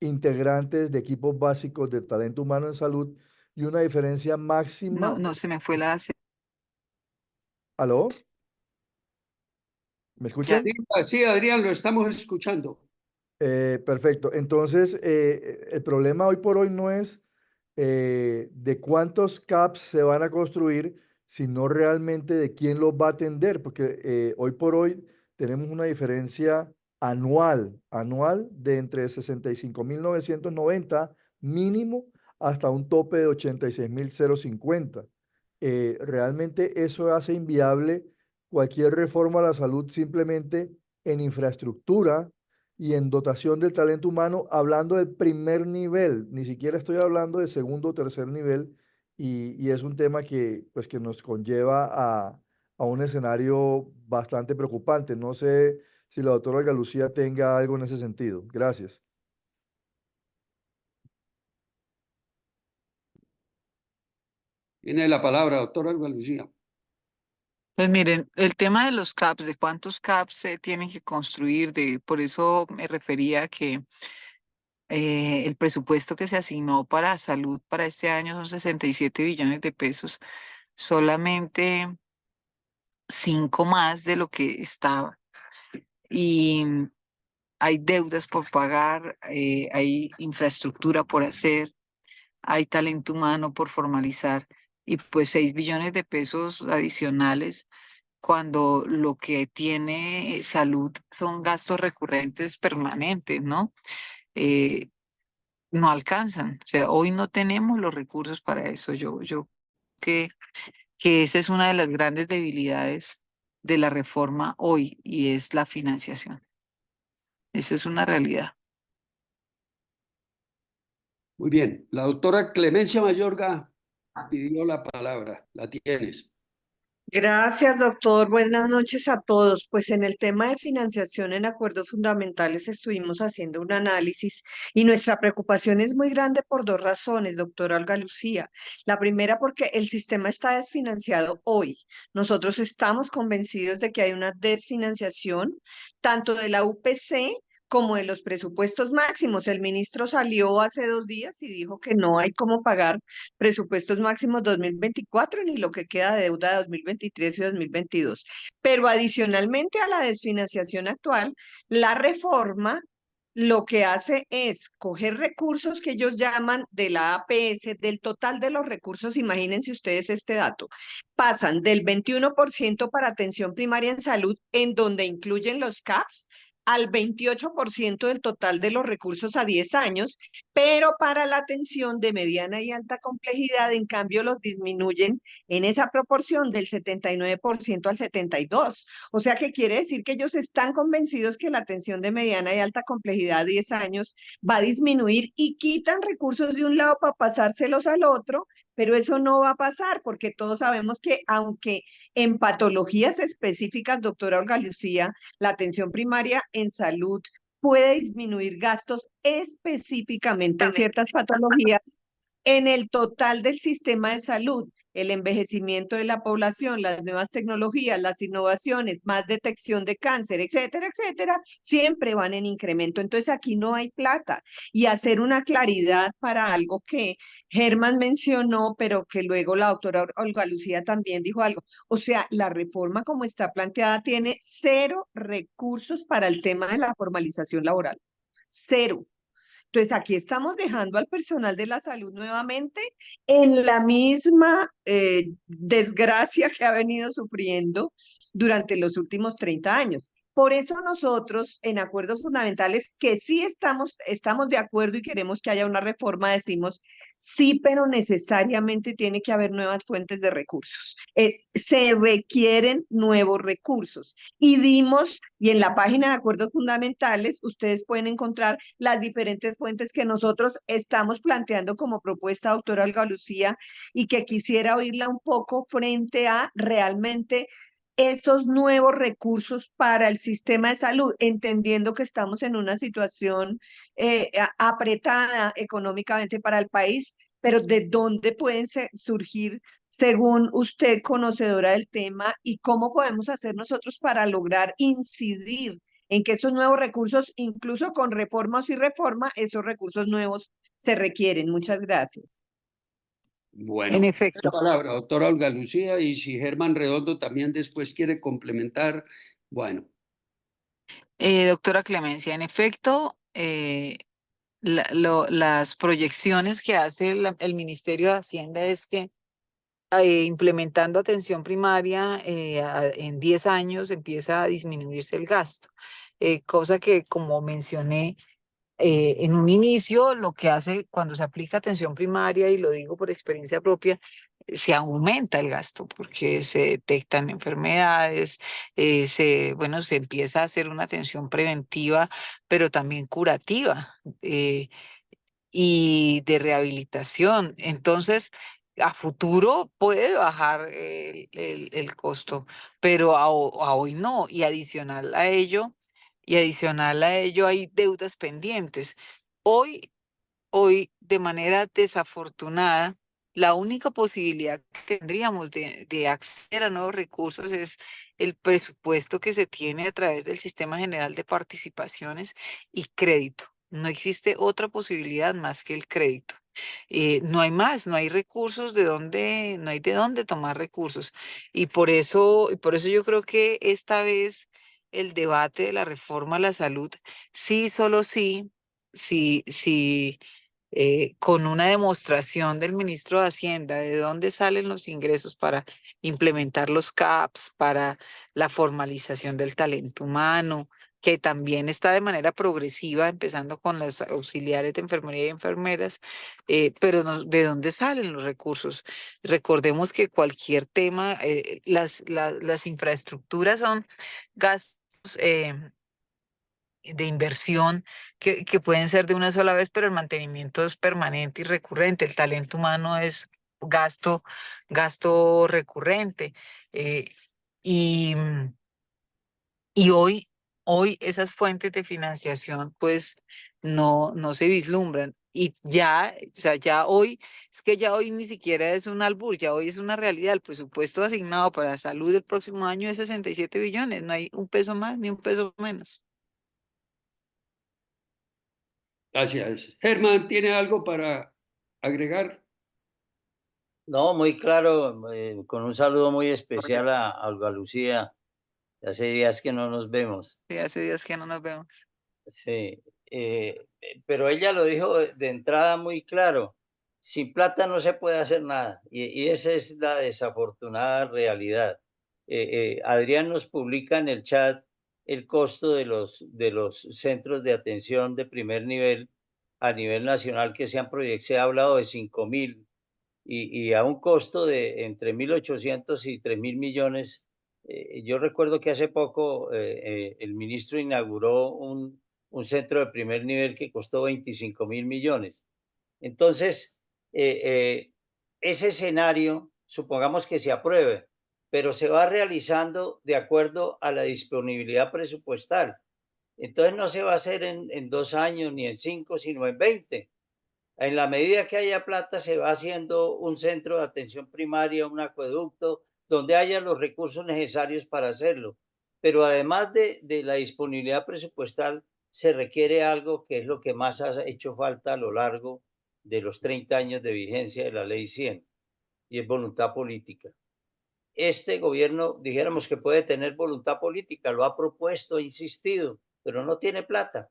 integrantes de equipos básicos de talento humano en salud y una diferencia máxima. No, se me fue la... ¿Aló? ¿Me escuchan? Sí, Adrián, lo estamos escuchando. Perfecto. Entonces, el problema hoy por hoy no es de cuántos CAPs se van a construir, sino realmente de quién los va a atender, porque hoy por hoy tenemos una diferencia anual de entre 65.990 mínimo hasta un tope de 86.050. Realmente eso hace inviable cualquier reforma a la salud simplemente en infraestructura y en dotación del talento humano, hablando del primer nivel, ni siquiera estoy hablando de segundo o tercer nivel, y es un tema que, pues, que nos conlleva a un escenario bastante preocupante. No sé si la doctora Olga Lucía tenga algo en ese sentido. Gracias. Tiene la palabra, doctora Olga Lucía. Pues miren, el tema de los CAPs, de cuántos CAPs se tienen que construir, por eso me refería a que el presupuesto que se asignó para salud para este año son 67 billones de pesos, solamente 5 más de lo que estaba. Y hay deudas por pagar, hay infraestructura por hacer, hay talento humano por formalizar y pues 6 billones de pesos adicionales cuando lo que tiene salud son gastos recurrentes permanentes, ¿no? No alcanzan. O sea, hoy no tenemos los recursos para eso. Yo que esa es una de las grandes debilidades de la reforma hoy y es la financiación. Esa es una realidad. Muy bien. La doctora Clemencia Mayorga pidió la palabra. La tienes. Gracias, doctor. Buenas noches a todos. Pues en el tema de financiación en acuerdos fundamentales estuvimos haciendo un análisis y nuestra preocupación es muy grande por dos razones, doctora Olga Lucía. La primera, porque el sistema está desfinanciado hoy. Nosotros estamos convencidos de que hay una desfinanciación tanto de la UPC como de los presupuestos máximos. El ministro salió hace 2 días y dijo que no hay cómo pagar presupuestos máximos 2024 ni lo que queda de deuda de 2023 y 2022. Pero adicionalmente a la desfinanciación actual, la reforma lo que hace es coger recursos que ellos llaman de la APS, del total de los recursos, imagínense ustedes este dato, pasan del 21% para atención primaria en salud, en donde incluyen los CAPS, al 28% del total de los recursos a 10 años, pero para la atención de mediana y alta complejidad, en cambio, los disminuyen en esa proporción del 79% al 72%. O sea que quiere decir que ellos están convencidos que la atención de mediana y alta complejidad a 10 años va a disminuir y quitan recursos de un lado para pasárselos al otro, pero eso no va a pasar porque todos sabemos que aunque en patologías específicas, doctora Olga Lucía, la atención primaria en salud puede disminuir gastos específicamente en ciertas patologías, en el total del sistema de salud, el envejecimiento de la población, las nuevas tecnologías, las innovaciones, más detección de cáncer, etcétera, etcétera, siempre van en incremento. Entonces aquí no hay plata. Y hacer una claridad para algo que Germán mencionó, pero que luego la doctora Olga Lucía también dijo algo. O sea, la reforma como está planteada tiene cero recursos para el tema de la formalización laboral. Cero. Entonces, aquí estamos dejando al personal de la salud nuevamente en la misma desgracia que ha venido sufriendo durante los últimos 30 años. Por eso nosotros, en acuerdos fundamentales, que sí estamos de acuerdo y queremos que haya una reforma, decimos sí, pero necesariamente tiene que haber nuevas fuentes de recursos. Se requieren nuevos recursos. Y dimos, y en la página de acuerdos fundamentales, ustedes pueden encontrar las diferentes fuentes que nosotros estamos planteando como propuesta, doctora Olga Lucía, y que quisiera oírla un poco frente a realmente esos nuevos recursos para el sistema de salud, entendiendo que estamos en una situación apretada económicamente para el país, pero de dónde pueden surgir, según usted, conocedora del tema, y cómo podemos hacer nosotros para lograr incidir en que esos nuevos recursos, incluso con reforma o sin reforma, esos recursos nuevos se requieren. Muchas gracias. Bueno, En la efecto, palabra, doctora Olga Lucía, y si Germán Redondo también después quiere complementar, bueno. doctora Clemencia, en efecto, las proyecciones que hace el Ministerio de Hacienda es que implementando atención primaria en 10 años empieza a disminuirse el gasto, cosa que, como mencioné en un inicio, lo que hace cuando se aplica atención primaria, y lo digo por experiencia propia, se aumenta el gasto porque se detectan enfermedades, bueno, se empieza a hacer una atención preventiva, pero también curativa. Y de rehabilitación. Entonces, a futuro puede bajar el costo, pero a hoy no. Y adicional a ello hay deudas pendientes. Hoy, hoy, de manera desafortunada, la única posibilidad que tendríamos de acceder a nuevos recursos es el presupuesto que se tiene a través del Sistema General de Participaciones y Crédito. No existe otra posibilidad más que el crédito. No hay más, no hay recursos no hay de dónde tomar recursos. Y por eso yo creo que esta vez el debate de la reforma a la salud, sí, solo sí, sí, con una demostración del ministro de Hacienda de dónde salen los ingresos para implementar los CAPS, para la formalización del talento humano, que también está de manera progresiva, empezando con las auxiliares de enfermería y enfermeras, pero ¿de dónde salen los recursos? Recordemos que cualquier tema, las infraestructuras son gastos de inversión que pueden ser de una sola vez, pero el mantenimiento es permanente y recurrente. El talento humano es gasto recurrente. eh, y, y hoy esas fuentes de financiación pues no se vislumbran. Y ya, o sea, ya hoy ni siquiera es un albur, ya hoy es una realidad. El presupuesto asignado para salud del próximo año es 67 billones, no hay un peso más ni un peso menos. Gracias. Germán, ¿tiene algo para agregar? No, muy claro, con un saludo muy especial a Olga Lucía. Hace días que no nos vemos. Sí, hace días que no nos vemos. Sí, pero ella lo dijo de entrada muy claro. Sin plata no se puede hacer nada. Y esa es la desafortunada realidad. Adrián nos publica en el chat el costo de los centros de atención de primer nivel a nivel nacional que se ha hablado de 5.000 y a un costo de entre 1.800 y 3.000 millones. Yo recuerdo que hace poco el ministro inauguró un centro de primer nivel que costó 25.000 millones. Entonces, eh, eh, ese escenario, supongamos que se apruebe, pero se va realizando de acuerdo a la disponibilidad presupuestal. Entonces no se va a hacer en 2 años ni en 5, sino en 20. En la medida que haya plata, se va haciendo un centro de atención primaria, un acueducto, donde haya los recursos necesarios para hacerlo. Pero además de la disponibilidad presupuestal, se requiere algo que es lo que más ha hecho falta a lo largo de los 30 años de vigencia de la Ley 100, y es voluntad política. Este gobierno, dijéramos que puede tener voluntad política, lo ha propuesto, ha insistido, pero no tiene plata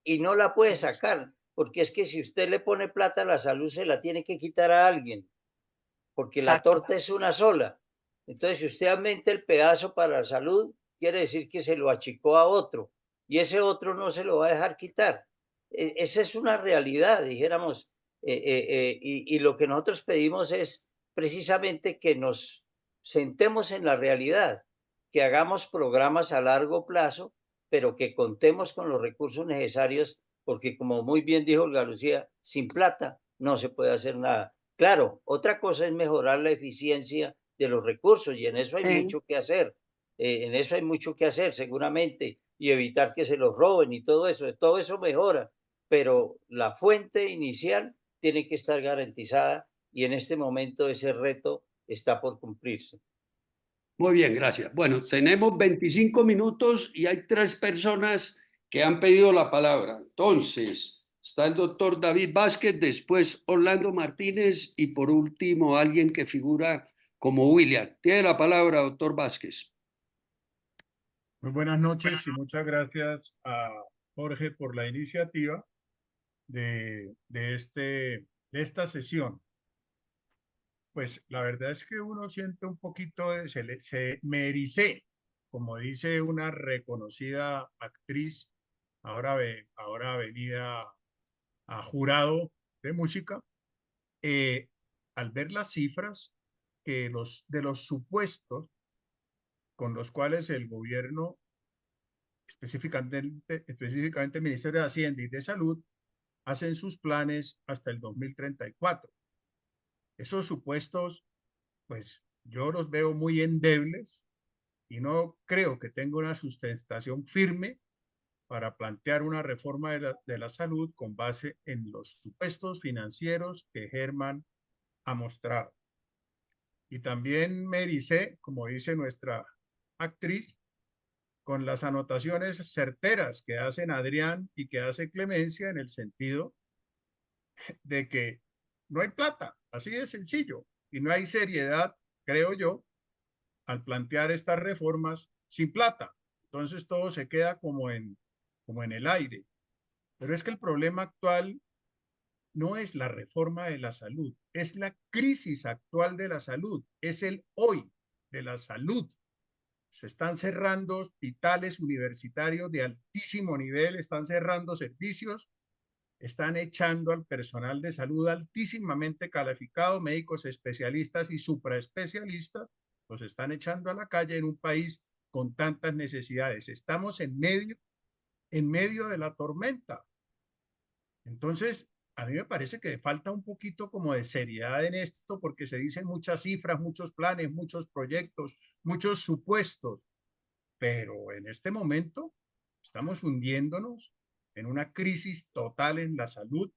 y no la puede sacar, porque es que si usted le pone plata a la salud, se la tiene que quitar a alguien, porque la Exacto. torta es una sola. Entonces, si usted aumenta el pedazo para la salud, quiere decir que se lo achicó a otro y ese otro no se lo va a dejar quitar. Esa es una realidad, dijéramos, y lo que nosotros pedimos es precisamente que nos sentemos en la realidad, que hagamos programas a largo plazo, pero que contemos con los recursos necesarios, porque como muy bien dijo Olga Lucía, sin plata no se puede hacer nada. Claro, otra cosa es mejorar la eficiencia de los recursos y en eso hay Sí. mucho que hacer. En eso hay mucho que hacer seguramente y evitar que se los roben y todo eso mejora, pero la fuente inicial tiene que estar garantizada y en este momento ese reto está por cumplirse. Muy bien, gracias. Bueno, tenemos 25 minutos y hay 3 personas que han pedido la palabra. Entonces, está el doctor David Vázquez, después Orlando Martínez y por último alguien que figura como William. Tiene la palabra, doctor Vázquez. Muy buenas noches y muchas gracias a Jorge por la iniciativa de esta sesión. Pues la verdad es que uno siente un poquito, me ericé, como dice una reconocida actriz, ahora venida a jurado de música, al ver las cifras de los supuestos con los cuales el gobierno, específicamente el Ministerio de Hacienda y de Salud, hacen sus planes hasta el 2034. Esos supuestos, pues yo los veo muy endebles y no creo que tenga una sustentación firme para plantear una reforma de la salud con base en los supuestos financieros que Germán ha mostrado. Y también me ericé, como dice nuestra actriz, con las anotaciones certeras que hacen Adrián y que hace Clemencia en el sentido de que no hay plata, así de sencillo, y no hay seriedad, creo yo, al plantear estas reformas sin plata. Entonces todo se queda como en el aire. Pero es que el problema actual no es la reforma de la salud, es la crisis actual de la salud, es el hoy de la salud. Se están cerrando hospitales universitarios de altísimo nivel, están cerrando servicios, están echando al personal de salud altísimamente calificado, médicos especialistas y supraespecialistas, los están echando a la calle en un país con tantas necesidades. Estamos en medio de la tormenta. Entonces, a mí me parece que falta un poquito como de seriedad en esto, porque se dicen muchas cifras, muchos planes, muchos proyectos, muchos supuestos, pero en este momento estamos hundiéndonos en una crisis total en la salud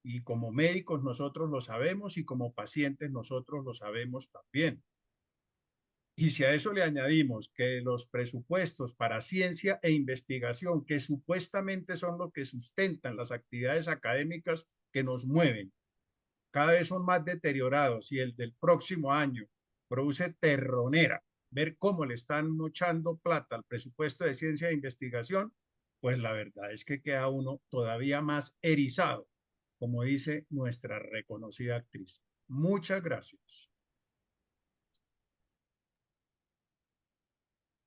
y como médicos nosotros lo sabemos y como pacientes nosotros lo sabemos también. Y si a eso le añadimos que los presupuestos para ciencia e investigación, que supuestamente son lo que sustentan las actividades académicas que nos mueven, cada vez son más deteriorados y el del próximo año produce terronera. Ver cómo le están echando plata al presupuesto de ciencia e investigación, pues la verdad es que queda uno todavía más erizado, como dice nuestra reconocida actriz. Muchas gracias.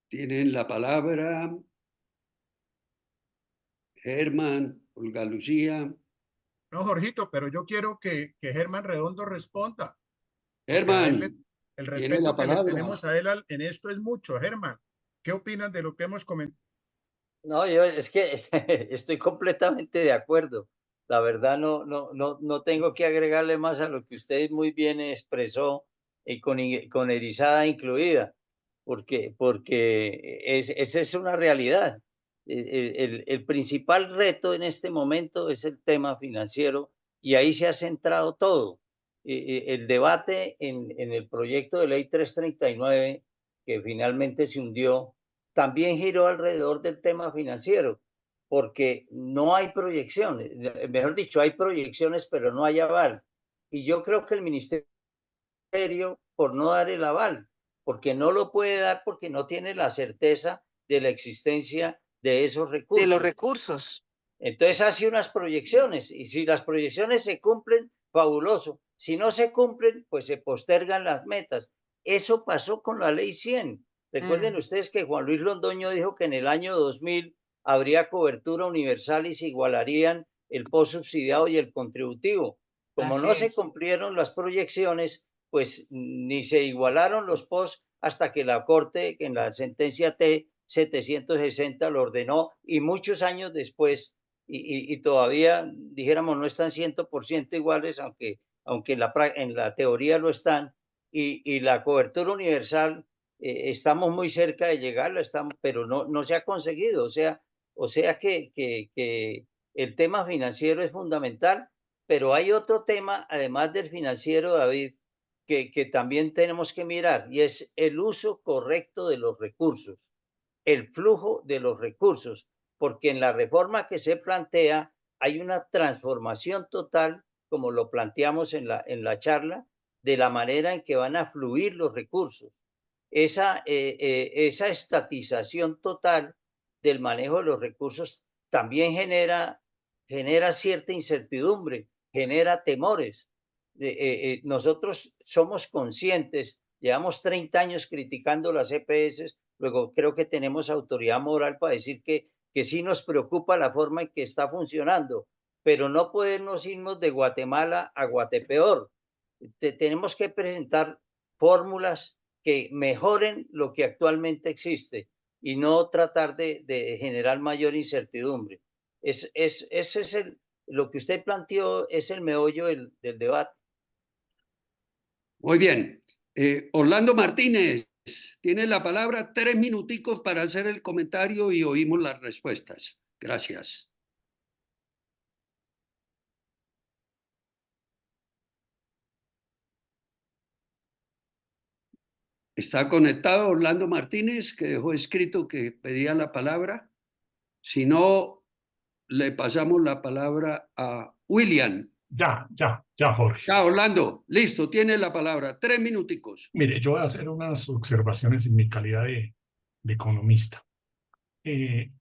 Tienen la palabra Germán, Olga Lucía. No, Jorgito, pero yo quiero que Germán Redondo responda. Germán, El tiene la respeto que le palabra. tenemos a él en esto es mucho. Germán, ¿qué opinas de lo que hemos comentado? No, yo es que estoy completamente de acuerdo. La verdad no tengo que agregarle más a lo que usted muy bien expresó y con erizada incluida, porque esa es una realidad. El principal reto en este momento es el tema financiero y ahí se ha centrado todo. El debate en el proyecto de ley 339, que finalmente se hundió, también giró alrededor del tema financiero, porque no hay proyecciones, mejor dicho, hay proyecciones, pero no hay aval. Y yo creo que el ministerio, por no dar el aval, porque no lo puede dar porque no tiene la certeza de la existencia de esos De los recursos. recursos. Entonces hace unas proyecciones y si las proyecciones se cumplen, fabuloso. Si no se cumplen, pues se postergan las metas. Eso pasó con la ley 100. Recuerden ustedes que Juan Luis Londoño dijo que en el año 2000 habría cobertura universal y se igualarían el post subsidiado y el contributivo. Como Así no se es. cumplieron las proyecciones, pues ni se igualaron los post hasta que la Corte, en la sentencia T 760, lo ordenó y muchos años después y todavía, dijéramos, no están 100% iguales, aunque en la teoría lo están, y la cobertura universal, estamos muy cerca de llegarla, pero no se ha conseguido, o sea que el tema financiero es fundamental, pero hay otro tema, además del financiero, David, que también tenemos que mirar, y es el uso correcto de los recursos, el flujo de los recursos, porque en la reforma que se plantea hay una transformación total, como lo planteamos en la charla, de la manera en que van a fluir los recursos. Esa estatización total del manejo de los recursos también genera cierta incertidumbre, genera temores. Nosotros somos conscientes, llevamos 30 años criticando las EPS, luego creo que tenemos autoridad moral para decir que sí nos preocupa la forma en que está funcionando, pero no podemos irnos de Guatemala a Guatepeor. Tenemos que presentar fórmulas que mejoren lo que actualmente existe y no tratar de generar mayor incertidumbre. Ese es lo que usted planteó, es el meollo del debate. Muy bien. Orlando Martínez, tiene la palabra, 3 minuticos para hacer el comentario y oímos las respuestas. Gracias. ¿Está conectado Orlando Martínez, que dejó escrito que pedía la palabra? Si no, le pasamos la palabra a William. Ya, Jorge. Ya, Orlando, listo, tiene la palabra. 3 minuticos. Mire, yo voy a hacer unas observaciones en mi calidad de economista. Me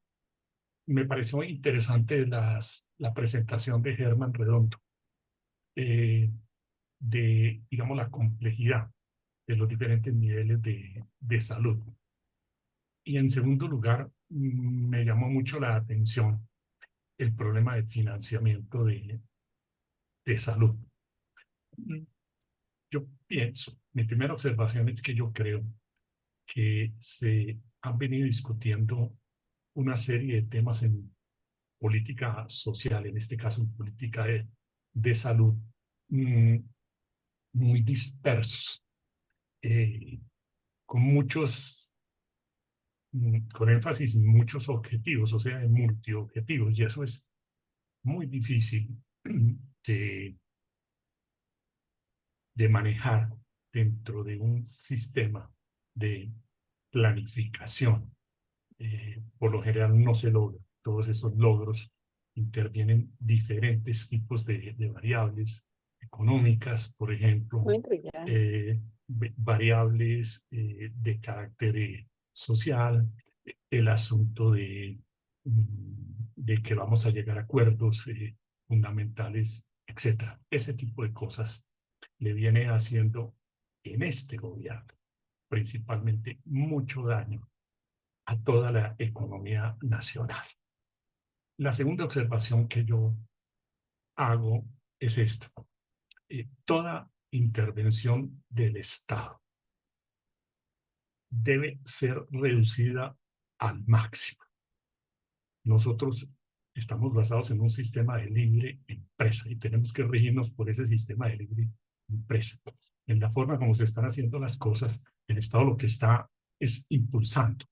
pareció interesante la presentación de Germán Redondo, de, digamos, la complejidad de los diferentes niveles de salud. Y en segundo lugar, me llamó mucho la atención el problema de financiamiento de salud. Yo pienso, mi primera observación es que yo creo que se han venido discutiendo una serie de temas en política social, en este caso en política de salud, muy dispersos, con muchos, con énfasis en muchos objetivos, o sea, en multiobjetivos, y eso es muy difícil de manejar dentro de un sistema de planificación. Por lo general no se logra. Todos esos logros intervienen diferentes tipos de variables económicas, por ejemplo, variables de carácter social, el asunto de que vamos a llegar a acuerdos fundamentales, etcétera. Ese tipo de cosas le viene haciendo en este gobierno principalmente mucho daño a toda la economía nacional. La segunda observación que yo hago es esto. Toda intervención del Estado debe ser reducida al máximo. Nosotros estamos basados en un sistema de libre empresa y tenemos que regirnos por ese sistema de libre empresa. En la forma como se están haciendo las cosas, el Estado lo que está es impulsando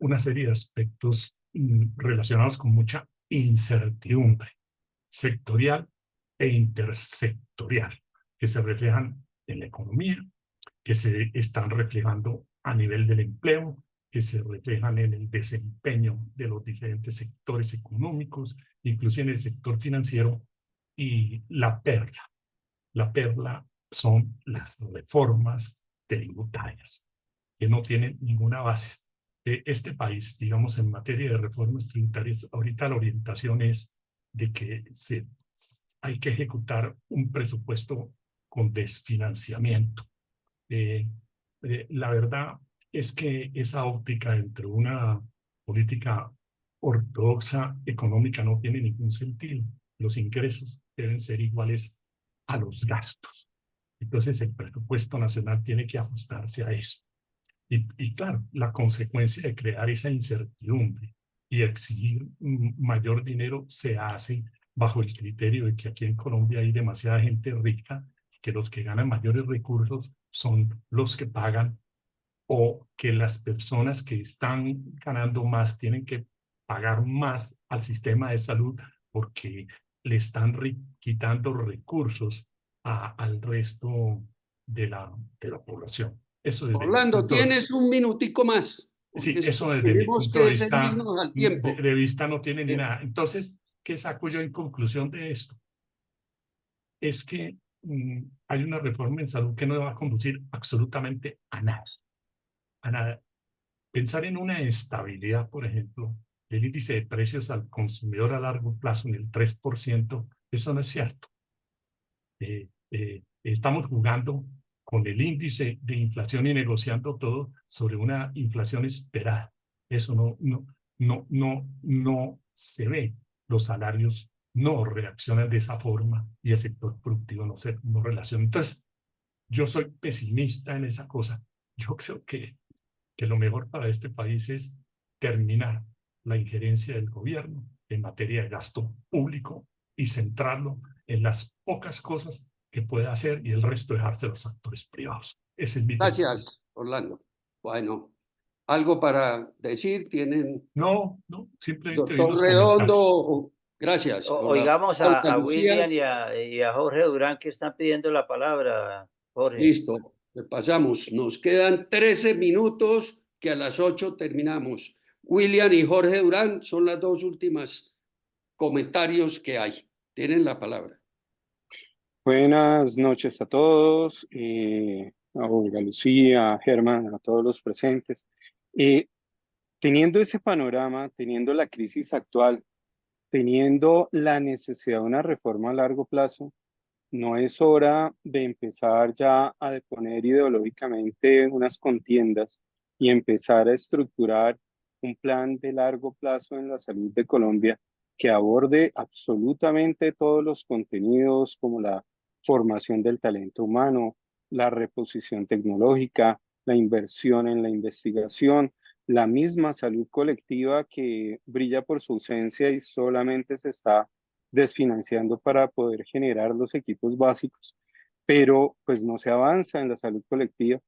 una serie de aspectos relacionados con mucha incertidumbre sectorial e intersectorial, que se reflejan en la economía, que se están reflejando a nivel del empleo, que se reflejan en el desempeño de los diferentes sectores económicos, incluso en el sector financiero. Y la perla son las reformas tributarias, que no tienen ninguna base. Este país, digamos, en materia de reformas tributarias, ahorita la orientación es de que hay que ejecutar un presupuesto con desfinanciamiento. La verdad es que esa óptica entre una política ortodoxa económica no tiene ningún sentido. Los ingresos deben ser iguales a los gastos. Entonces el presupuesto nacional tiene que ajustarse a eso. Y claro, la consecuencia de crear esa incertidumbre y exigir mayor dinero se hace bajo el criterio de que aquí en Colombia hay demasiada gente rica, que los que ganan mayores recursos son los que pagan, o que las personas que están ganando más tienen que pagar más al sistema de salud porque le están quitando recursos al resto de la población. Eso desde mi Orlando, punto de vista. tienes un minutico más, Sí, porque es que eso desde mi tenemos punto de que vista, ceñirnos al tiempo. de vista no tiene ni Eh, nada. Entonces, ¿qué saco yo en conclusión de esto? Es que hay una reforma en salud que no va a conducir absolutamente a nada. A nada. Pensar en una estabilidad, por ejemplo, del índice de precios al consumidor a largo plazo en el 3%, eso no es cierto. Estamos jugando con el índice de inflación y negociando todo sobre una inflación esperada. Eso no se ve. Los salarios no reaccionan de esa forma y el sector productivo no relaciona. Entonces, yo soy pesimista en esa cosa. Yo creo que lo mejor para este país es terminar la injerencia del gobierno en materia de gasto público y centrarlo en las pocas cosas que puede hacer y el resto dejarse a los actores privados. Ese es mi pensamiento. Gracias, Orlando. Bueno, ¿algo para decir? ¿Tienen, No, simplemente oír doctor los comentarios. Redondo? Gracias por la Oigamos pauta, a Lucía. William y a Jorge Durán que están pidiendo la palabra, Jorge. Listo, le pasamos. Nos quedan 13 minutos que a las 8 terminamos. William y Jorge Durán son las dos últimas comentarios que hay. Tienen la palabra. Buenas noches a todos, a Olga Lucía, a Germán, a todos los presentes. Teniendo ese panorama, teniendo la crisis actual, teniendo la necesidad de una reforma a largo plazo, no es hora de empezar ya a deponer ideológicamente unas contiendas y empezar a estructurar un plan de largo plazo en la salud de Colombia que aborde absolutamente todos los contenidos como la formación del talento humano, la reposición tecnológica, la inversión en la investigación, la misma salud colectiva que brilla por su ausencia y solamente se está desfinanciando para poder generar los equipos básicos, pero pues no se avanza en la salud colectiva,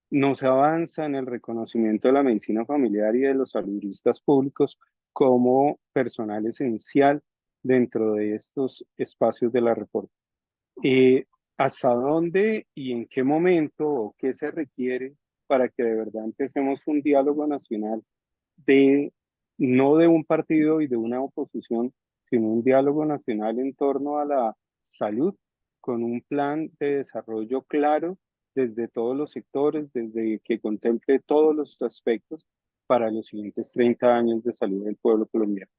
no se avanza en el reconocimiento de la medicina familiar y de los saludistas públicos como personal esencial dentro de estos espacios de la reforma. ¿Hasta dónde y en qué momento o qué se requiere para que de verdad empecemos un diálogo nacional no de un partido y de una oposición, sino un diálogo nacional en torno a la salud, con un plan de desarrollo claro desde todos los sectores, desde que contemple todos los aspectos para los siguientes 30 años de salud del pueblo colombiano?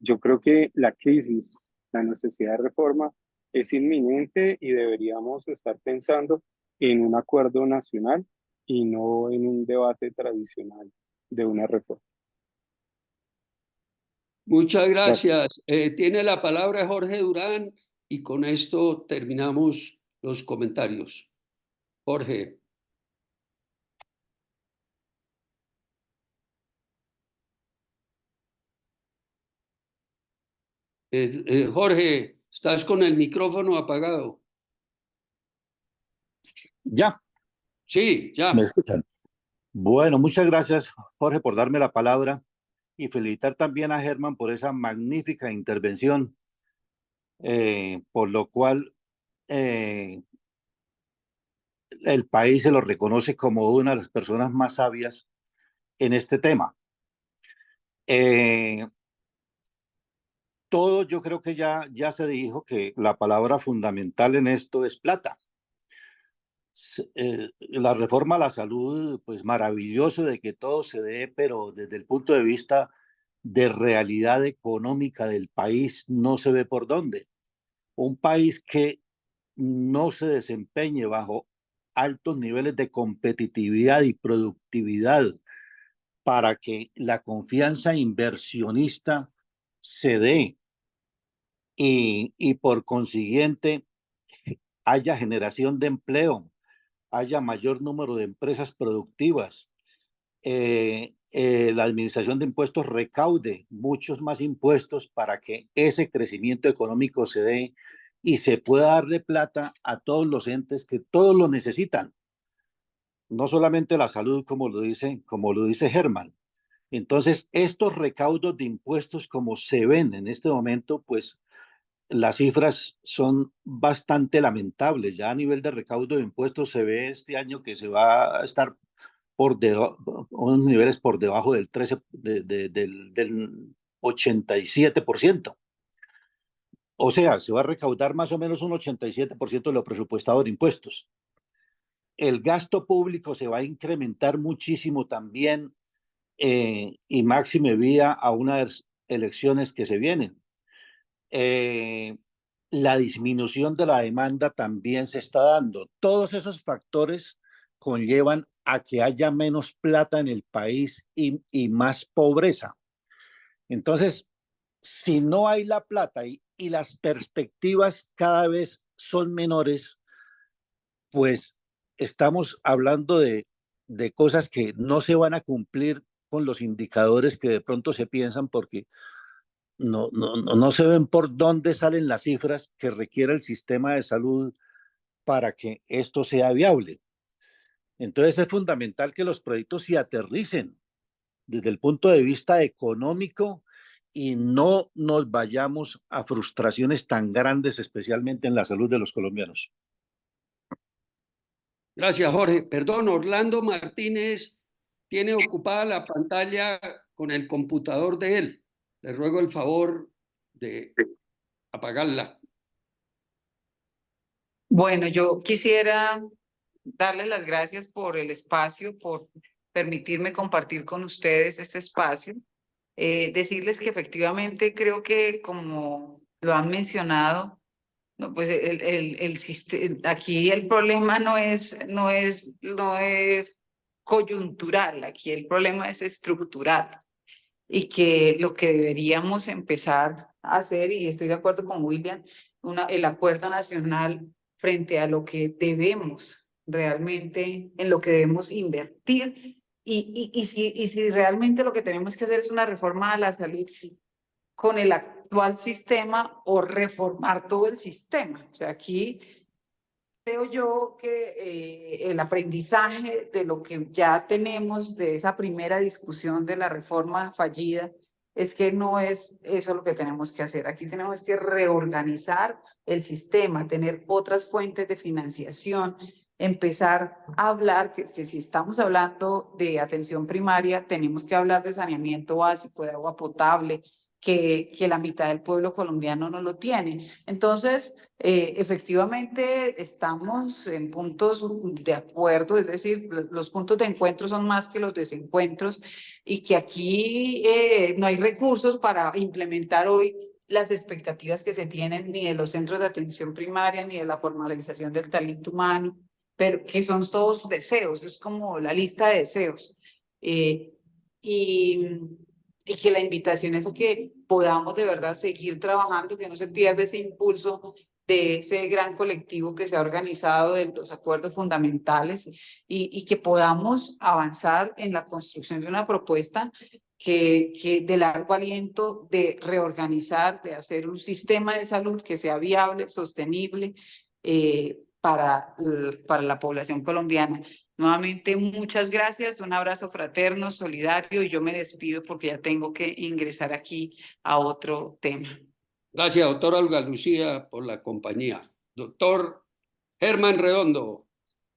Yo creo que la crisis, la necesidad de reforma es inminente y deberíamos estar pensando en un acuerdo nacional y no en un debate tradicional de una reforma. Muchas Gracias. gracias. Tiene la palabra Jorge Durán y con esto terminamos los comentarios. Jorge. Jorge, estás con el micrófono apagado. Ya, Sí, ya. me escuchan. Bueno, muchas gracias, Jorge, por darme la palabra y felicitar también a Germán por esa magnífica intervención, por lo cual el país se lo reconoce como una de las personas más sabias en este tema. Todo yo creo que ya se dijo que la palabra fundamental en esto es plata. La reforma a la salud, pues maravilloso de que todo se dé, pero desde el punto de vista de realidad económica del país no se ve por dónde. Un país que no se desempeñe bajo altos niveles de competitividad y productividad para que la confianza inversionista se dé y por consiguiente haya generación de empleo, haya mayor número de empresas productivas, la administración de impuestos recaude muchos más impuestos para que ese crecimiento económico se dé y se pueda darle plata a todos los entes que todos lo necesitan. No solamente la salud, como lo dice Germán. Entonces, estos recaudos de impuestos, como se ven en este momento, pues las cifras son bastante lamentables. Ya a nivel de recaudo de impuestos se ve este año que se va a estar por unos niveles por debajo del 13, del 87%. O sea, se va a recaudar más o menos un 87% de lo presupuestado de impuestos. El gasto público se va a incrementar muchísimo también, y máxime vía a unas elecciones que se vienen. La disminución de la demanda también se está dando. Todos esos factores conllevan a que haya menos plata en el país y más pobreza. Entonces, si no hay la plata y las perspectivas cada vez son menores, pues estamos hablando de cosas que no se van a cumplir con los indicadores que de pronto se piensan porque no se ven por dónde salen las cifras que requiere el sistema de salud para que esto sea viable. Entonces es fundamental que los proyectos se aterricen desde el punto de vista económico y no nos vayamos a frustraciones tan grandes, especialmente en la salud de los colombianos. Gracias, Jorge. Perdón, Orlando Martínez tiene ocupada la pantalla con el computador de él. Le ruego el favor de apagarla. Bueno, yo quisiera darles las gracias por el espacio, por permitirme compartir con ustedes este espacio. Decirles que efectivamente creo que, como lo han mencionado, no, pues aquí el problema no es coyuntural, aquí el problema es estructural. Y que lo que deberíamos empezar a hacer, y estoy de acuerdo con William, el acuerdo nacional frente a lo que debemos realmente, en lo que debemos invertir, y si realmente lo que tenemos que hacer es una reforma a la salud con el actual sistema o reformar todo el sistema. O sea, aquí creo yo que el aprendizaje de lo que ya tenemos de esa primera discusión de la reforma fallida es que no es eso lo que tenemos que hacer. Aquí tenemos que reorganizar el sistema, tener otras fuentes de financiación, empezar a hablar que si estamos hablando de atención primaria, tenemos que hablar de saneamiento básico, de agua potable, que la mitad del pueblo colombiano no lo tiene. Entonces, efectivamente estamos en puntos de acuerdo, es decir, los puntos de encuentro son más que los desencuentros, y que aquí no hay recursos para implementar hoy las expectativas que se tienen ni de los centros de atención primaria ni de la formalización del talento humano, pero que son todos deseos, es como la lista de deseos. Y que la invitación es a que podamos de verdad seguir trabajando, que no se pierda ese impulso de ese gran colectivo que se ha organizado de los acuerdos fundamentales, y que podamos avanzar en la construcción de una propuesta de largo aliento de reorganizar, de hacer un sistema de salud que sea viable, sostenible para la población colombiana. Nuevamente, muchas gracias, un abrazo fraterno, solidario, y yo me despido porque ya tengo que ingresar aquí a otro tema. Gracias, doctora Olga Lucía, por la compañía. Doctor Germán Redondo,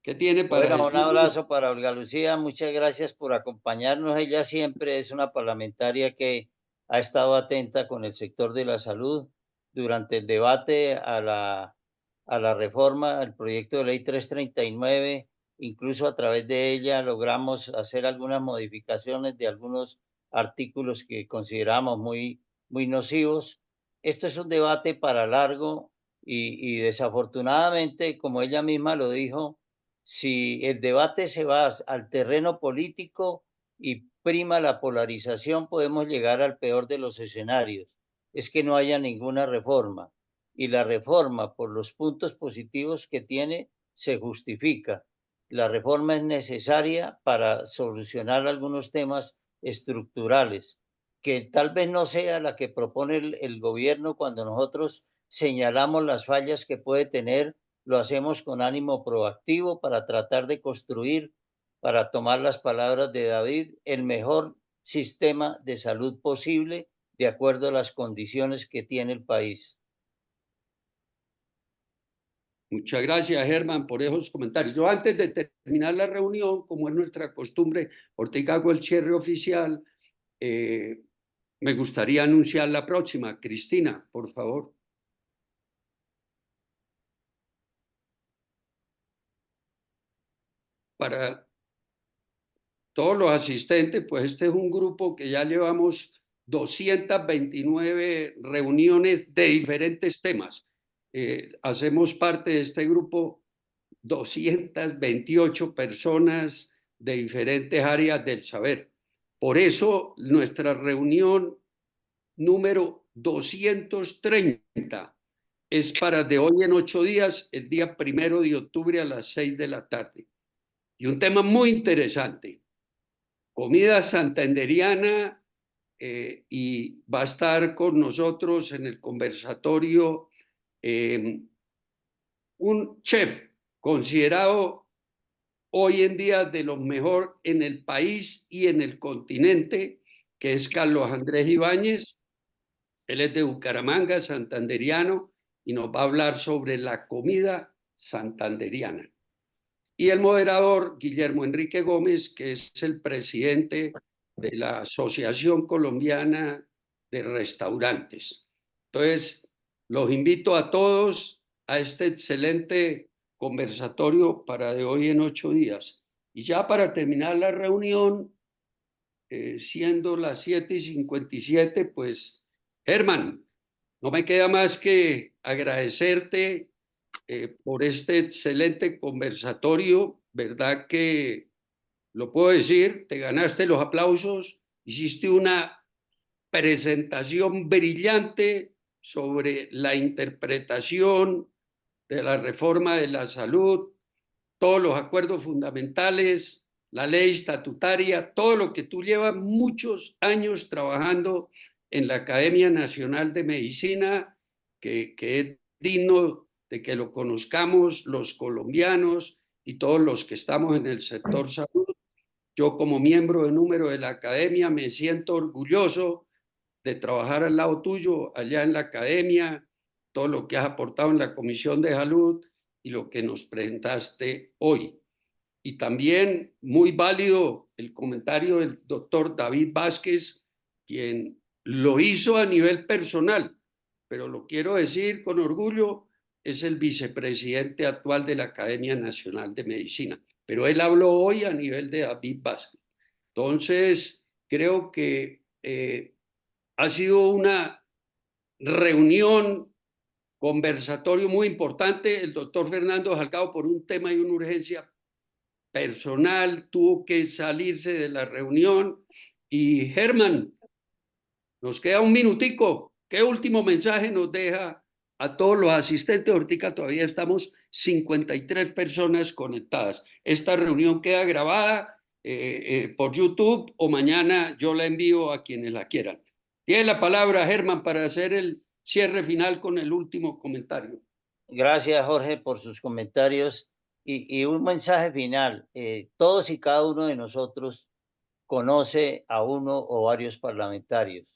¿qué tiene para Bueno, un decir? abrazo para Olga Lucía, muchas gracias por acompañarnos. Ella siempre es una parlamentaria que ha estado atenta con el sector de la salud durante el debate a la reforma, al proyecto de ley 339. Incluso a través de ella logramos hacer algunas modificaciones de algunos artículos que consideramos muy nocivos. Esto es un debate para largo y desafortunadamente, como ella misma lo dijo, si el debate se va al terreno político y prima la polarización, podemos llegar al peor de los escenarios, es que no haya ninguna reforma. Y la reforma, por los puntos positivos que tiene, se justifica. La reforma es necesaria para solucionar algunos temas estructurales, que tal vez no sea la que propone el gobierno cuando nosotros señalamos las fallas que puede tener. Lo hacemos con ánimo proactivo para tratar de construir, para tomar las palabras de David, el mejor sistema de salud posible de acuerdo a las condiciones que tiene el país. Muchas gracias, Germán, por esos comentarios. Yo antes de terminar la reunión, como es nuestra costumbre, ahorita hago el cierre oficial, me gustaría anunciar la próxima. Cristina, por favor. Para todos los asistentes, pues este es un grupo que ya llevamos 229 reuniones de diferentes temas. Hacemos parte de este grupo 228 personas de diferentes áreas del saber. Por eso nuestra reunión número 230 es para de hoy en 8 días, el día 1 de octubre a las 6 de la tarde. Y un tema muy interesante, comida santanderiana, y va a estar con nosotros en el conversatorio un chef considerado hoy en día de los mejores en el país y en el continente, que es Carlos Andrés Ibáñez. Él es de Bucaramanga, santanderiano, y nos va a hablar sobre la comida santanderiana. Y el moderador, Guillermo Enrique Gómez, que es el presidente de la Asociación Colombiana de Restaurantes. Entonces, los invito a todos a este excelente conversatorio para de hoy en 8 días. Y ya para terminar la reunión, siendo las 7:57, pues, Germán, no me queda más que agradecerte por este excelente conversatorio, ¿verdad? Que lo puedo decir, te ganaste los aplausos, hiciste una presentación brillante sobre la interpretación de la reforma de la salud, todos los acuerdos fundamentales, la ley estatutaria, todo lo que tú llevas muchos años trabajando en la Academia Nacional de Medicina, que es digno de que lo conozcamos los colombianos y todos los que estamos en el sector salud. Yo como miembro de número de la academia me siento orgulloso de trabajar al lado tuyo allá en la academia, todo lo que has aportado en la Comisión de Salud y lo que nos presentaste hoy. Y también muy válido el comentario del doctor David Vázquez, quien lo hizo a nivel personal, pero lo quiero decir con orgullo, es el vicepresidente actual de la Academia Nacional de Medicina. Pero él habló hoy a nivel de David Vázquez. Entonces, creo que ha sido una reunión, conversatorio muy importante. El doctor Fernando Salgado, por un tema y una urgencia personal, tuvo que salirse de la reunión. Y Germán, nos queda un minutico. ¿Qué último mensaje nos deja a todos los asistentes? Ahorita todavía estamos 53 personas conectadas. Esta reunión queda grabada por YouTube o mañana yo la envío a quienes la quieran. Tiene la palabra Germán para hacer el cierre final con el último comentario. Gracias, Jorge, por sus comentarios y un mensaje final. Todos y cada uno de nosotros conoce a uno o varios parlamentarios.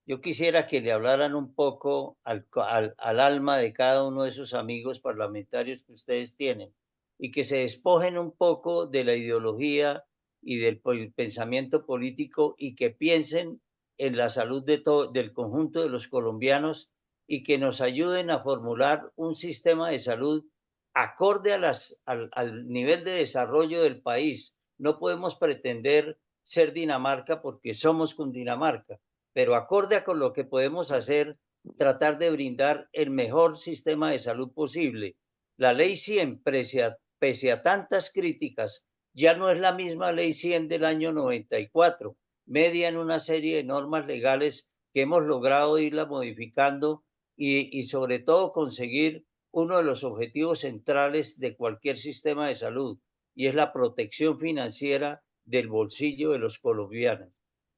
Yo quisiera que le hablaran un poco al alma de cada uno de esos amigos parlamentarios que ustedes tienen y que se despojen un poco de la ideología y del pensamiento político y que piensen en la salud del conjunto de los colombianos y que nos ayuden a formular un sistema de salud acorde al nivel de desarrollo del país. No podemos pretender ser Dinamarca porque somos Cundinamarca, pero acorde con lo que podemos hacer, tratar de brindar el mejor sistema de salud posible. La ley 100, pese a tantas críticas, ya no es la misma ley 100 del año 94, media en una serie de normas legales que hemos logrado irla modificando y sobre todo conseguir uno de los objetivos centrales de cualquier sistema de salud, y es la protección financiera del bolsillo de los colombianos.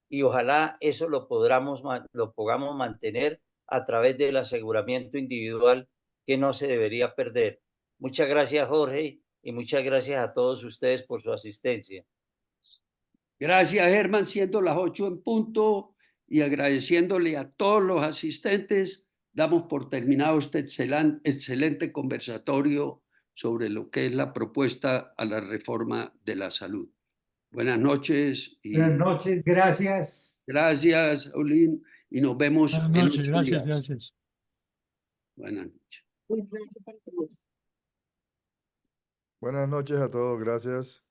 Y ojalá eso lo podamos mantener a través del aseguramiento individual que no se debería perder. Muchas gracias, Jorge, y muchas gracias a todos ustedes por su asistencia. Gracias, Germán, siendo las 8 en punto y agradeciéndole a todos los asistentes, damos por terminado este excelente conversatorio sobre lo que es la propuesta a la reforma de la salud. Buenas noches. Buenas noches, gracias. Gracias, Saulín, y nos vemos Buenas en noches, 8 gracias, días. gracias. Buenas noches. Buenas noches a todos, gracias.